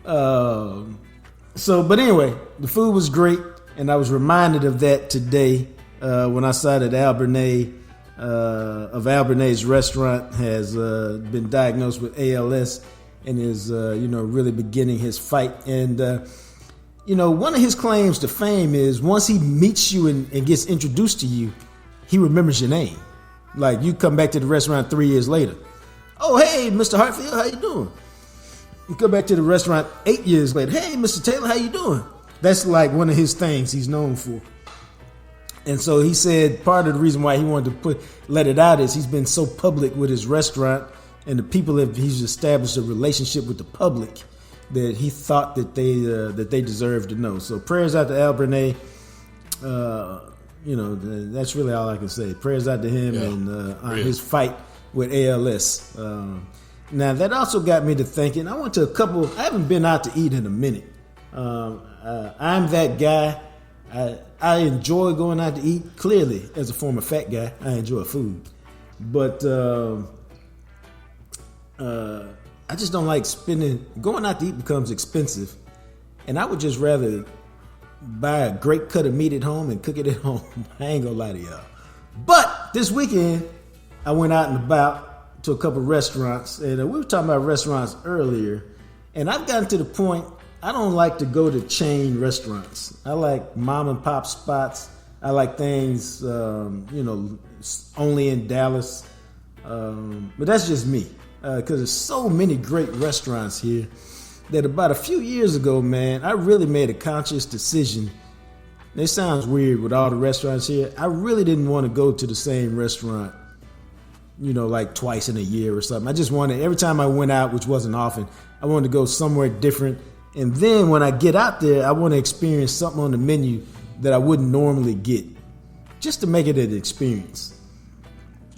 But anyway, the food was great, and I was reminded of that today when I saw that Albernay of Albernay's restaurant has been diagnosed with ALS and is really beginning his fight. And one of his claims to fame is once he meets you and gets introduced to you, he remembers your name. Like, you come back to the restaurant 3 years later. Oh, hey, Mr. Hartfield, how you doing? You come back to the restaurant 8 years later. Hey, Mr. Taylor, how you doing? That's like one of his things he's known for. And so he said part of the reason why he wanted to let it out is he's been so public with his restaurant, and the people he's established a relationship with the public that he thought that they deserved to know. So prayers out to Albernay. That's really all I can say. Prayers out to him and on his fight with ALS. Now that also got me to thinking. I went to I haven't been out to eat in a minute. I'm that guy. I enjoy going out to eat. Clearly, as a former fat guy, I enjoy food. But I just don't like spending. Going out to eat becomes expensive. And I would just rather buy a great cut of meat at home and cook it at home. I ain't gonna lie to y'all. But this weekend, I went out and about to a couple restaurants. And we were talking about restaurants earlier. And I've gotten to the point, I don't like to go to chain restaurants. I like mom and pop spots. I like things, only in Dallas. But that's just me. Because there's so many great restaurants here that about a few years ago, man, I really made a conscious decision. It sounds weird with all the restaurants here. I really didn't want to go to the same restaurant, like twice in a year or something. I just wanted, every time I went out, which wasn't often, I wanted to go somewhere different. And then when I get out there, I want to experience something on the menu that I wouldn't normally get, just to make it an experience.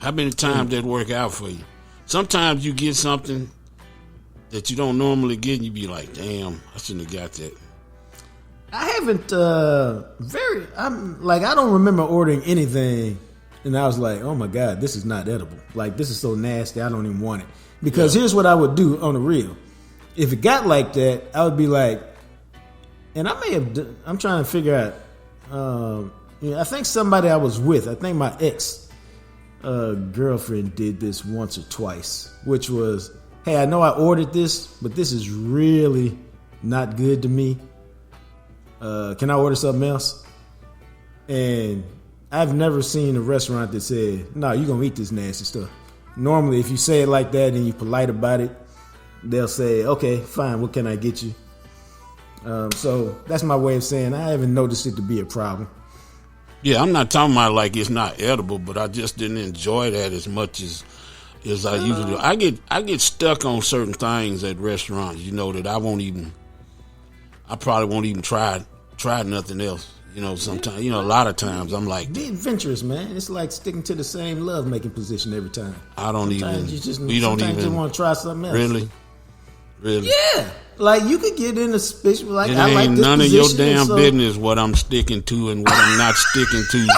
How many times that work out for you? Sometimes you get something that you don't normally get, and you be like, damn, I shouldn't have got that. I haven't, I don't remember ordering anything, and I was like, oh my God, this is not edible. Like, this is so nasty, I don't even want it. Because here's what I would do on the real. If it got like that, I would be like, and I'm trying to figure out, I think somebody I was with, I think my ex girlfriend did this once or twice, which was hey, I know I ordered this, but this is really not good to me. Can I order something else? And I've never seen a restaurant that said, no, you're going to eat this nasty stuff. Normally, if you say it like that and you're polite about it, they'll say, okay, fine, what can I get you? So that's my way of saying I haven't noticed it to be a problem. Yeah, I'm not talking about like it's not edible, but I just didn't enjoy that as much as I usually do. I get stuck on certain things at restaurants, that I probably won't even try nothing else. Sometimes, a lot of times I'm like, be adventurous, man. It's like sticking to the same love-making position every time. Sometimes you want to try something else. Really? Yeah. Like you could get in a space like it I ain't like this none of your position, damn business what I'm sticking to and what I'm not sticking to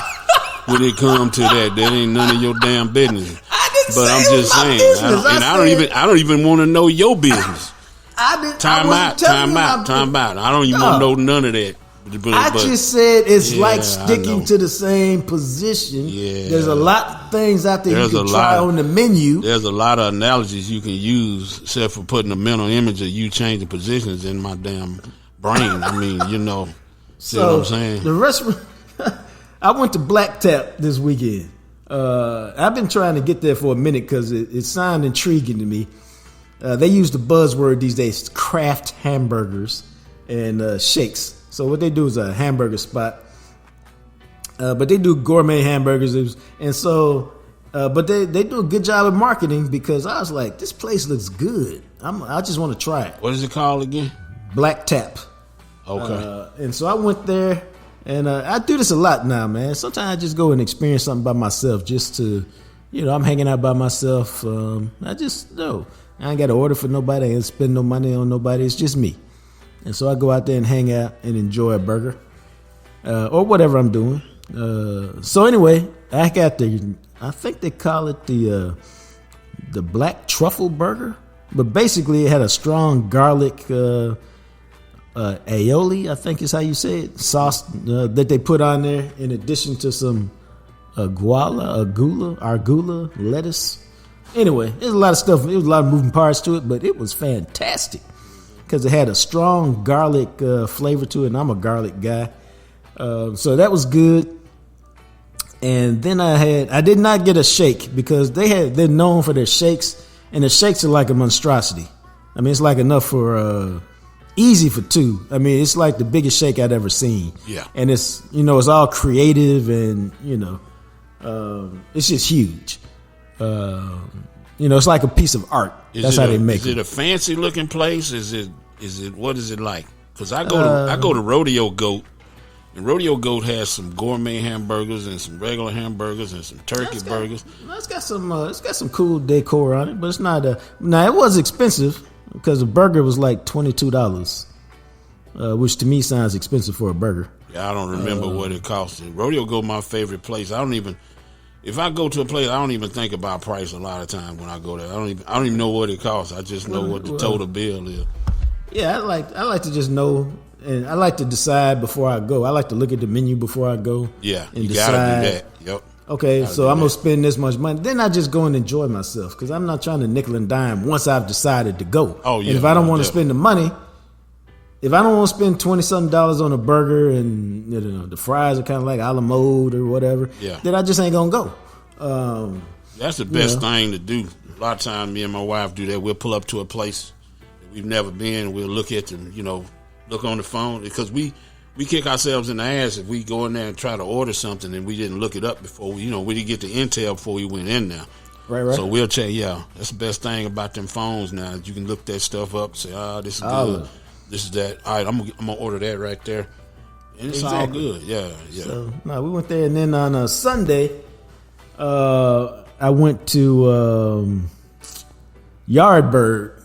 when it comes to that. That ain't none of your damn business. But I'm just saying, I don't even want to know your business. Time out. I don't even want to know none of that. I just said it's like sticking to the same position. Yeah. There's a lot of things out there you can try on the menu. There's a lot of analogies you can use, except for putting a mental image of you changing positions in my damn brain. I mean, see what I'm saying? The restaurant, I went to Black Tap this weekend. I've been trying to get there for a minute because it sounded intriguing to me. They use the buzzword these days, craft hamburgers and shakes. So what they do is a hamburger spot, but they do gourmet hamburgers, but they do a good job of marketing because I was like, this place looks good. I just want to try it. What is it called again? Black Tap. Okay. And so I went there, and I do this a lot now, man. Sometimes I just go and experience something by myself, just to, I'm hanging out by myself. I just I ain't got to order for nobody. I ain't spend no money on nobody. It's just me. And so I go out there and hang out and enjoy a burger or whatever I'm doing. So anyway, I got I think they call it the black truffle burger. But basically it had a strong garlic aioli, I think is how you say it, sauce that they put on there in addition to some arugula, lettuce. Anyway, there's a lot of stuff. There was a lot of moving parts to it, but it was fantastic. Because it had a strong garlic flavor to it, and I'm a garlic guy. So that was good. And then I did not get a shake because they're known for their shakes, and the shakes are like a monstrosity. I mean, it's like enough for easy for two. I mean, it's like the biggest shake I'd ever seen. Yeah. And it's it's all creative and it's just huge. It's like a piece of art. That's how they make it. Is it a fancy looking place? Is it what is it like? Because I go to Rodeo Goat, and Rodeo Goat has some gourmet hamburgers and some regular hamburgers and some turkey burgers. It's got some cool decor on it, but it's not now it was expensive because the burger was like $22, which to me sounds expensive for a burger. Yeah, I don't remember what it cost. Rodeo Goat, my favorite place. If I go to a place, I don't even think about price a lot of times when I go there. I don't even know what it costs. I just know what the total bill is. Yeah, I like to just know, and I like to decide before I go. I like to look at the menu before I go. Yeah, and you decide, gotta do that. Yep. Okay, so I'm gonna spend this much money. Then I just go and enjoy myself because I'm not trying to nickel and dime once I've decided to go. Oh yeah. And if I don't want to spend the money, if I don't want to spend $20-something on a burger and the fries are kind of like a la mode or whatever, then I just ain't gonna go. That's the best thing to do. A lot of times, me and my wife do that. We'll pull up to a place that we've never been. We'll look at them, look on the phone because we kick ourselves in the ass if we go in there and try to order something and we didn't look it up before. We didn't get the intel before we went in there. Right. So we'll check. Yeah, that's the best thing about them phones now. You can look that stuff up. Say, this is good. This is that. All right, I'm gonna order that right there. And it's all good. Yeah. So we went there, and then on a Sunday, I went to Yardbird,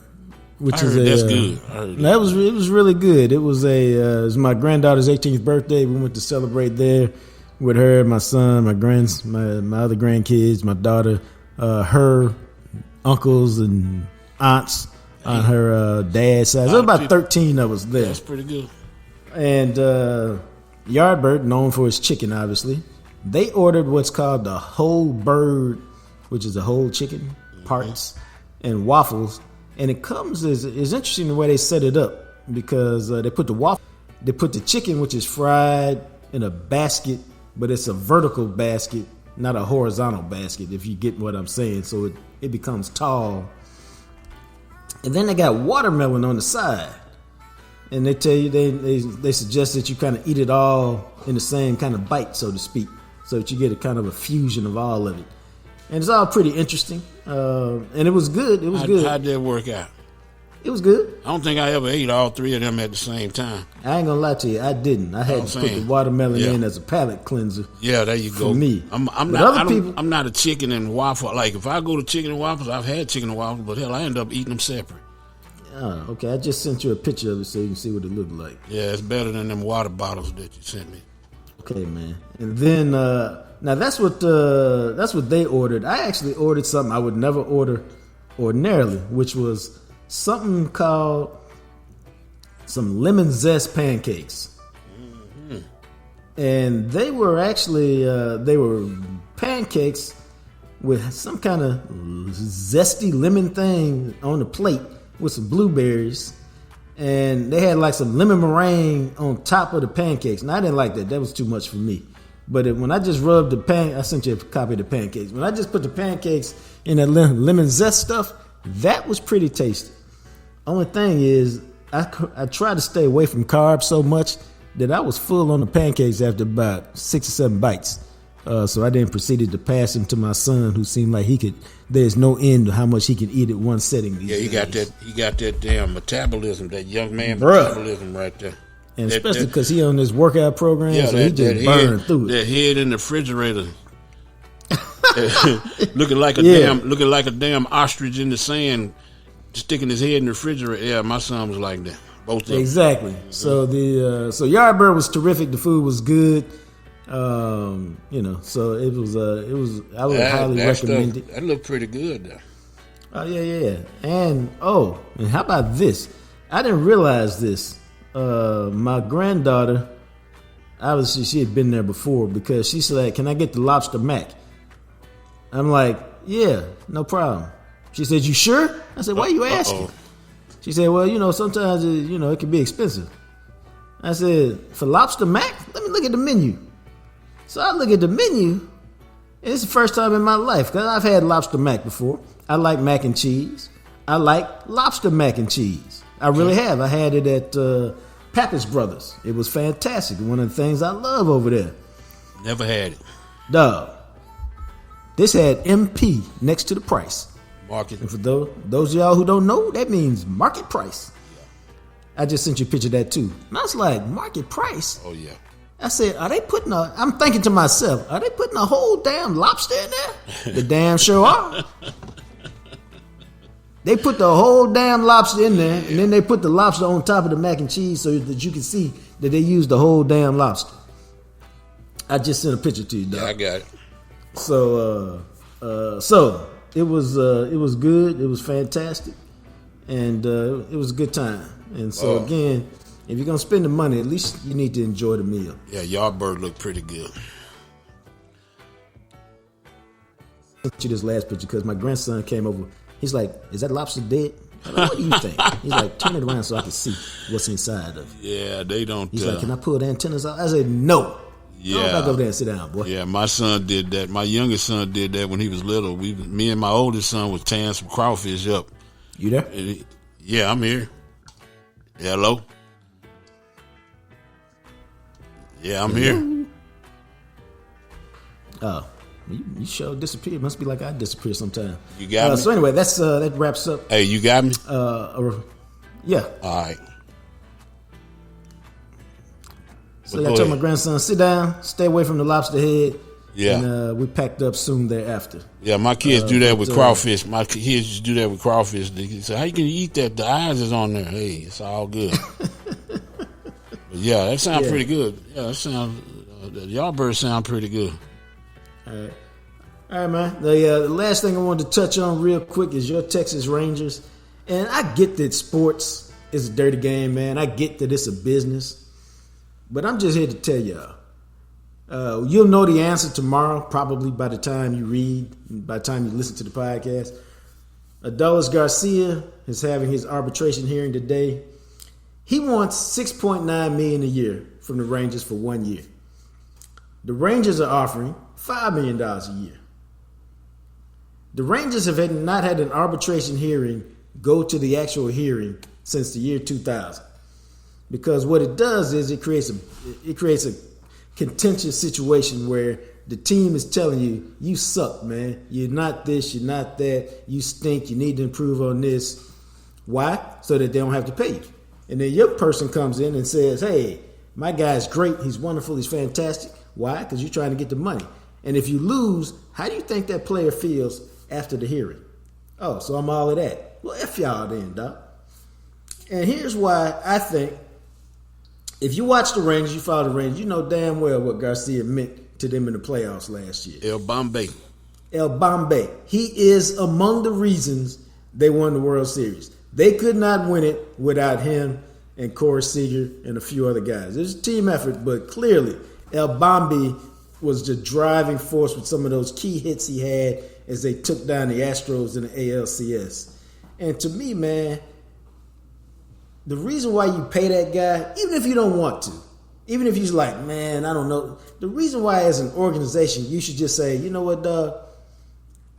which is that's good. It was really good. It was it was my granddaughter's 18th birthday. We went to celebrate there with her, my son, my other grandkids, my daughter, her uncles and aunts on her dad's side. There was about 13 of us there. That's pretty good. And Yardbird, known for its chicken, obviously, they ordered what's called the whole bird, which is the whole chicken parts and waffles. and it comes as it's interesting the way they set it up because they put the chicken, which is fried, in a basket, but it's a vertical basket, not a horizontal basket. If you get what I'm saying, so it becomes tall, and then they got watermelon on the side. And they tell you they suggest that you kind of eat it all in the same kind of bite, so to speak, so that you get a kind of a fusion of all of it. And it's all pretty interesting. And it was good. It was good. How'd that work out? It was good. I don't think I ever ate all three of them at the same time. I ain't gonna lie to you, I didn't. I had to put the watermelon in as a palate cleanser. Yeah, there you go. For me, I'm not a chicken and waffle. Like if I go to chicken and waffles, I've had chicken and waffles, but hell, I end up eating them separate. Oh, okay. I just sent you a picture of it so you can see what it looked like. Yeah, it's better than them water bottles that you sent me. Okay, man. And then now that's what they ordered. I actually ordered something I would never order ordinarily, which was something called some lemon zest pancakes. Mm-hmm. And they were actually pancakes with some kind of zesty lemon thing on the plate with some blueberries, and they had like some lemon meringue on top of the pancakes. And I didn't like that. That was too much for me. But when I just rubbed I sent you a copy of the pancakes. When I just put the pancakes in that lemon zest stuff, that was pretty tasty. Only thing is, I tried to stay away from carbs so much that I was full on the pancakes after about 6 or 7 bites. So I then proceeded to pass them to my son, who seemed like there's no end to how much he can eat at one setting. He got that damn metabolism, that young man metabolism right there. And especially because he on this workout program, so he just burned through it. That head in the refrigerator, looking like a damn ostrich in the sand, sticking his head in the refrigerator. Yeah, my son was like that. Both of them. Exactly. So so Yardbird was terrific. The food was good. So it was. I would highly recommend it. That looked pretty good, though. Oh yeah. And how about this? I didn't realize this. My granddaughter, obviously she had been there before because she said, "Can I get the lobster mac?" I'm like, "Yeah, no problem." She said, "You sure?" I said, "Why are you asking?" She said, "Well, sometimes it can be expensive." I said, "For lobster mac? Let me look at the menu." So I look at the menu, and it's the first time in my life, because I've had lobster mac before. I like mac and cheese. I like lobster mac and cheese. I really have. I had it at Pappas Brothers. It was fantastic. One of the things I love over there. Never had it. Dog. This had MP next to the price. Market. And for those of y'all who don't know, that means market price. Yeah. I just sent you a picture of that too. And I was like, market price? Oh, yeah. I said, I'm thinking to myself, are they putting a whole damn lobster in there? The damn sure are. They put the whole damn lobster in there, and then they put the lobster on top of the mac and cheese so that you can see that they used the whole damn lobster. I just sent a picture to you, dog. Yeah, I got it. So it was good. It was fantastic, and it was a good time. And so again, if you're gonna spend the money, at least you need to enjoy the meal. Yeah, Yardbird looked pretty good. I sent you this last picture because my grandson came over. He's like, "Is that lobster dead?" I'm like, "What do you think?" He's like, "Turn it around so I can see what's inside of it." Yeah, they don't. He's like, "Can I pull the antennas out?" I said, "No." Yeah. Go back over there and sit down, boy. Yeah, my son did that. My youngest son did that when he was little. Me and my oldest son was tearing some crawfish up. You there? Yeah, I'm here. Hello? Yeah, I'm here. Oh, you sure disappeared. Must be like I disappear sometime. You got me? So anyway, that wraps up. Hey, you got me? Yeah. All right. So I told my grandson, sit down, stay away from the lobster head. Yeah. And we packed up soon thereafter. Yeah, my kids do that with crawfish. My kids just do that with crawfish. They say, "How you can eat that? The eyes is on there." Hey, it's all good. But yeah, that sounds pretty good. Yeah, that sounds. Yardbird sound pretty good. All right, man. The last thing I wanted to touch on real quick is your Texas Rangers. And I get that sports is a dirty game, man. I get that it's a business. But I'm just here to tell y'all. You'll know the answer tomorrow, probably by the time you listen to the podcast. Adolis Garcia is having his arbitration hearing today. He wants $6.9 million a year from the Rangers for 1 year. The Rangers are offering $5 million a year. The Rangers have not had an arbitration hearing go to the actual hearing since the year 2000. Because what it does is it creates a contentious situation where the team is telling you, you suck, man. You're not this, you're not that. You stink. You need to improve on this. Why? So that they don't have to pay you. And then your person comes in and says, hey, my guy's great. He's wonderful. He's fantastic. Why? Because you're trying to get the money. And if you lose, how do you think that player feels after the hearing? Oh, so I'm all of that. Well, F y'all then, doc. And here's why I think, if you watch the Rangers, you follow the Rangers, you know damn well what Garcia meant to them in the playoffs last year. El Bombay. He is among the reasons they won the World Series. They could not win it without him and Corey Seager and a few other guys. It was a team effort, but clearly El Bombay was the driving force with some of those key hits he had as they took down the Astros in the ALCS. And to me, man, the reason why you pay that guy, even if you don't want to, even if he's like, man, I don't know, the reason why as an organization you should just say, you know what, Doug,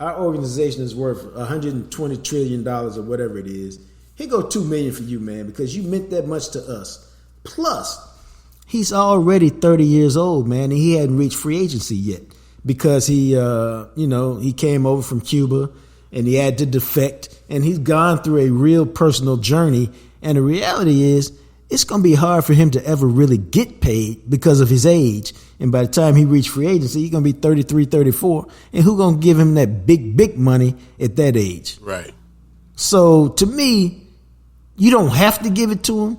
our organization is worth $120 trillion or whatever it is. Here go $2 million for you, man, because you meant that much to us. Plus, he's already 30 years old, man, and he hadn't reached free agency yet because he came over from Cuba and he had to defect, and he's gone through a real personal journey. And the reality is, it's going to be hard for him to ever really get paid because of his age. And by the time he reached free agency, he's going to be 33, 34. And who's going to give him that big money at that age? Right. So to me, you don't have to give it to him.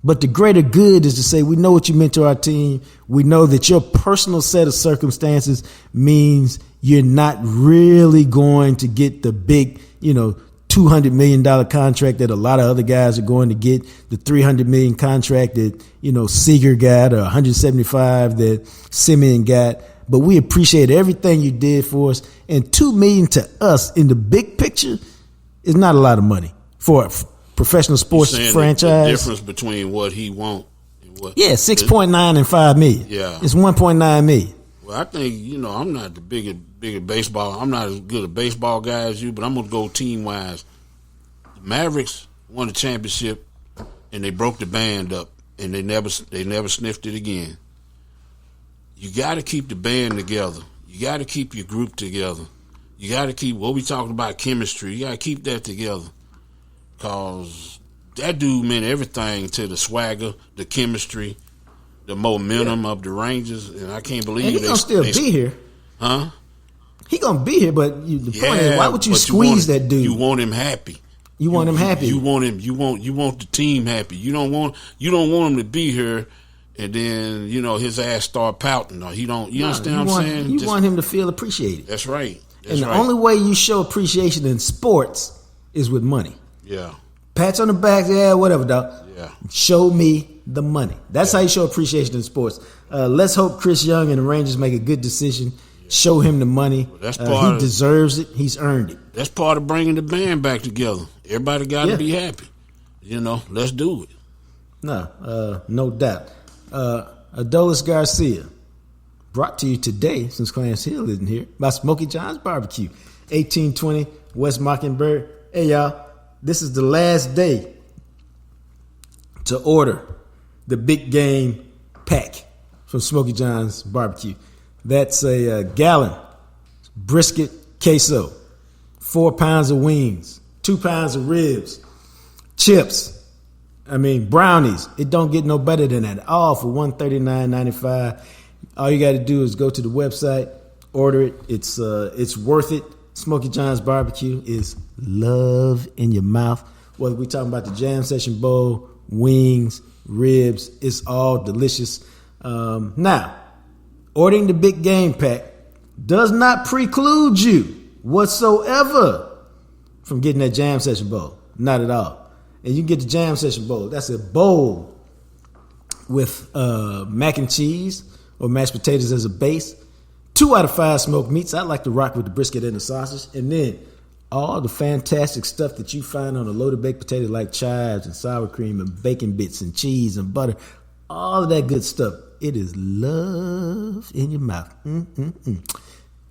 But the greater good is to say, we know what you meant to our team. We know that your personal set of circumstances means you're not really going to get the big, $200 million contract that a lot of other guys are going to get, the $300 million contract that, Seager got, or $175 that Simeon got. But we appreciate everything you did for us. And $2 million to us in the big picture is not a lot of money for a professional sports franchise. The difference between what he wants and what. Yeah, 6.9 and $5 million. Yeah. It's 1.9 million. Well, I think, I'm not the bigger baseball. I'm not as good a baseball guy as you, but I'm going to go team-wise. The Mavericks won the championship, and they broke the band up, and they never sniffed it again. You got to keep the band together. You got to keep your group together. You got to keep what we talking about, chemistry. You got to keep that together, because that dude meant everything to the swagger, the chemistry, the momentum of the Rangers, and I can't believe he's gonna still be here. Huh? He gonna be here, but the point is, why would you squeeze that dude? You want him happy. You want him happy. You want him. You want the team happy. You don't want him to be here, and then his ass start pouting. Or he don't. You understand what I'm saying? You want him to feel appreciated. That's right. And the only way you show appreciation in sports is with money. Yeah. Pats on the back, yeah, whatever, dog. Yeah. Show me the money. That's how you show appreciation in sports. Let's hope Chris Young and the Rangers make a good decision. Yeah. Show him the money. Well, he deserves it. He's earned it. That's part of bringing the band back together. Everybody got to be happy. Let's do it. No doubt. Adolis Garcia, brought to you today, since Clarence Hill isn't here, by Smokey John's Barbecue, 1820 West Mockingbird. Hey, y'all, this is the last day to order the big game pack from Smokey John's Barbecue. That's a gallon brisket queso, 4 pounds of wings, 2 pounds of ribs, chips, brownies. It don't get no better than that. All for $139.95. All you got to do is go to the website, order it. It's worth it. Smokey John's Barbecue is love in your mouth. Whether we talking about the Jam Session Bowl, wings, ribs, it's all delicious. Now, ordering the big game pack does not preclude you whatsoever from getting that Jam Session Bowl. Not at all. And you get the Jam Session Bowl. That's a bowl with mac and cheese or mashed potatoes as a base. 2 out of 5 smoked meats. I like to rock with the brisket and the sausage. And then all the fantastic stuff that you find on a loaded baked potato, like chives and sour cream and bacon bits and cheese and butter, all of that good stuff. It is love in your mouth.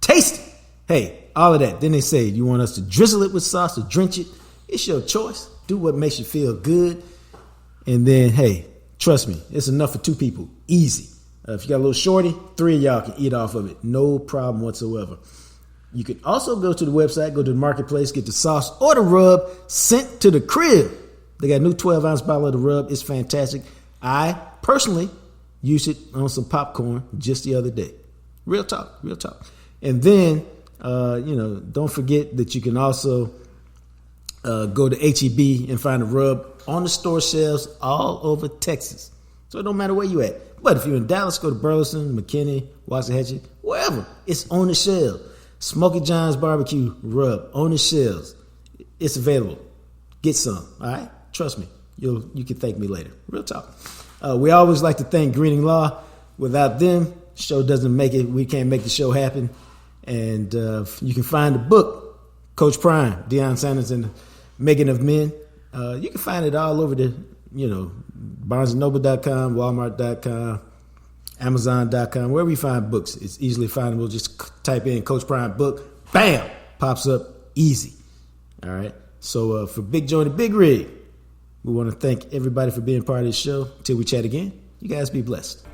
Taste it. Hey, all of that. Then they say, you want us to drizzle it with sauce or drench it? It's your choice. Do what makes you feel good. And then, hey, trust me, it's enough for 2 people. Easy. If you got a little shorty, 3 of y'all can eat off of it. No problem whatsoever. You can also go to the website, go to the marketplace, get the sauce or the rub sent to the crib. They got a new 12-ounce bottle of the rub. It's fantastic. I personally used it on some popcorn just the other day. Real talk, real talk. And then, don't forget that you can also go to HEB and find a rub on the store shelves all over Texas. So it don't matter where you at. But if you're in Dallas, go to Burleson, McKinney, Waxahachie, wherever. It's on the shelves. Smokey John's Barbecue Rub on the shelves. It's available. Get some, all right? Trust me. You can thank me later. Real talk. We always like to thank Greening Law. Without them, the show doesn't make it. We can't make the show happen. And you can find the book, Coach Prime, Deion Sanders and the Making of Men. You can find it all over the, BarnesandNoble.com, Walmart.com, Amazon.com, wherever you find books. It's easily findable. Just type in Coach Prime book. Bam! Pops up easy. All right. So for Big Joe and the Big Rig, we want to thank everybody for being part of this show. Till we chat again, you guys be blessed.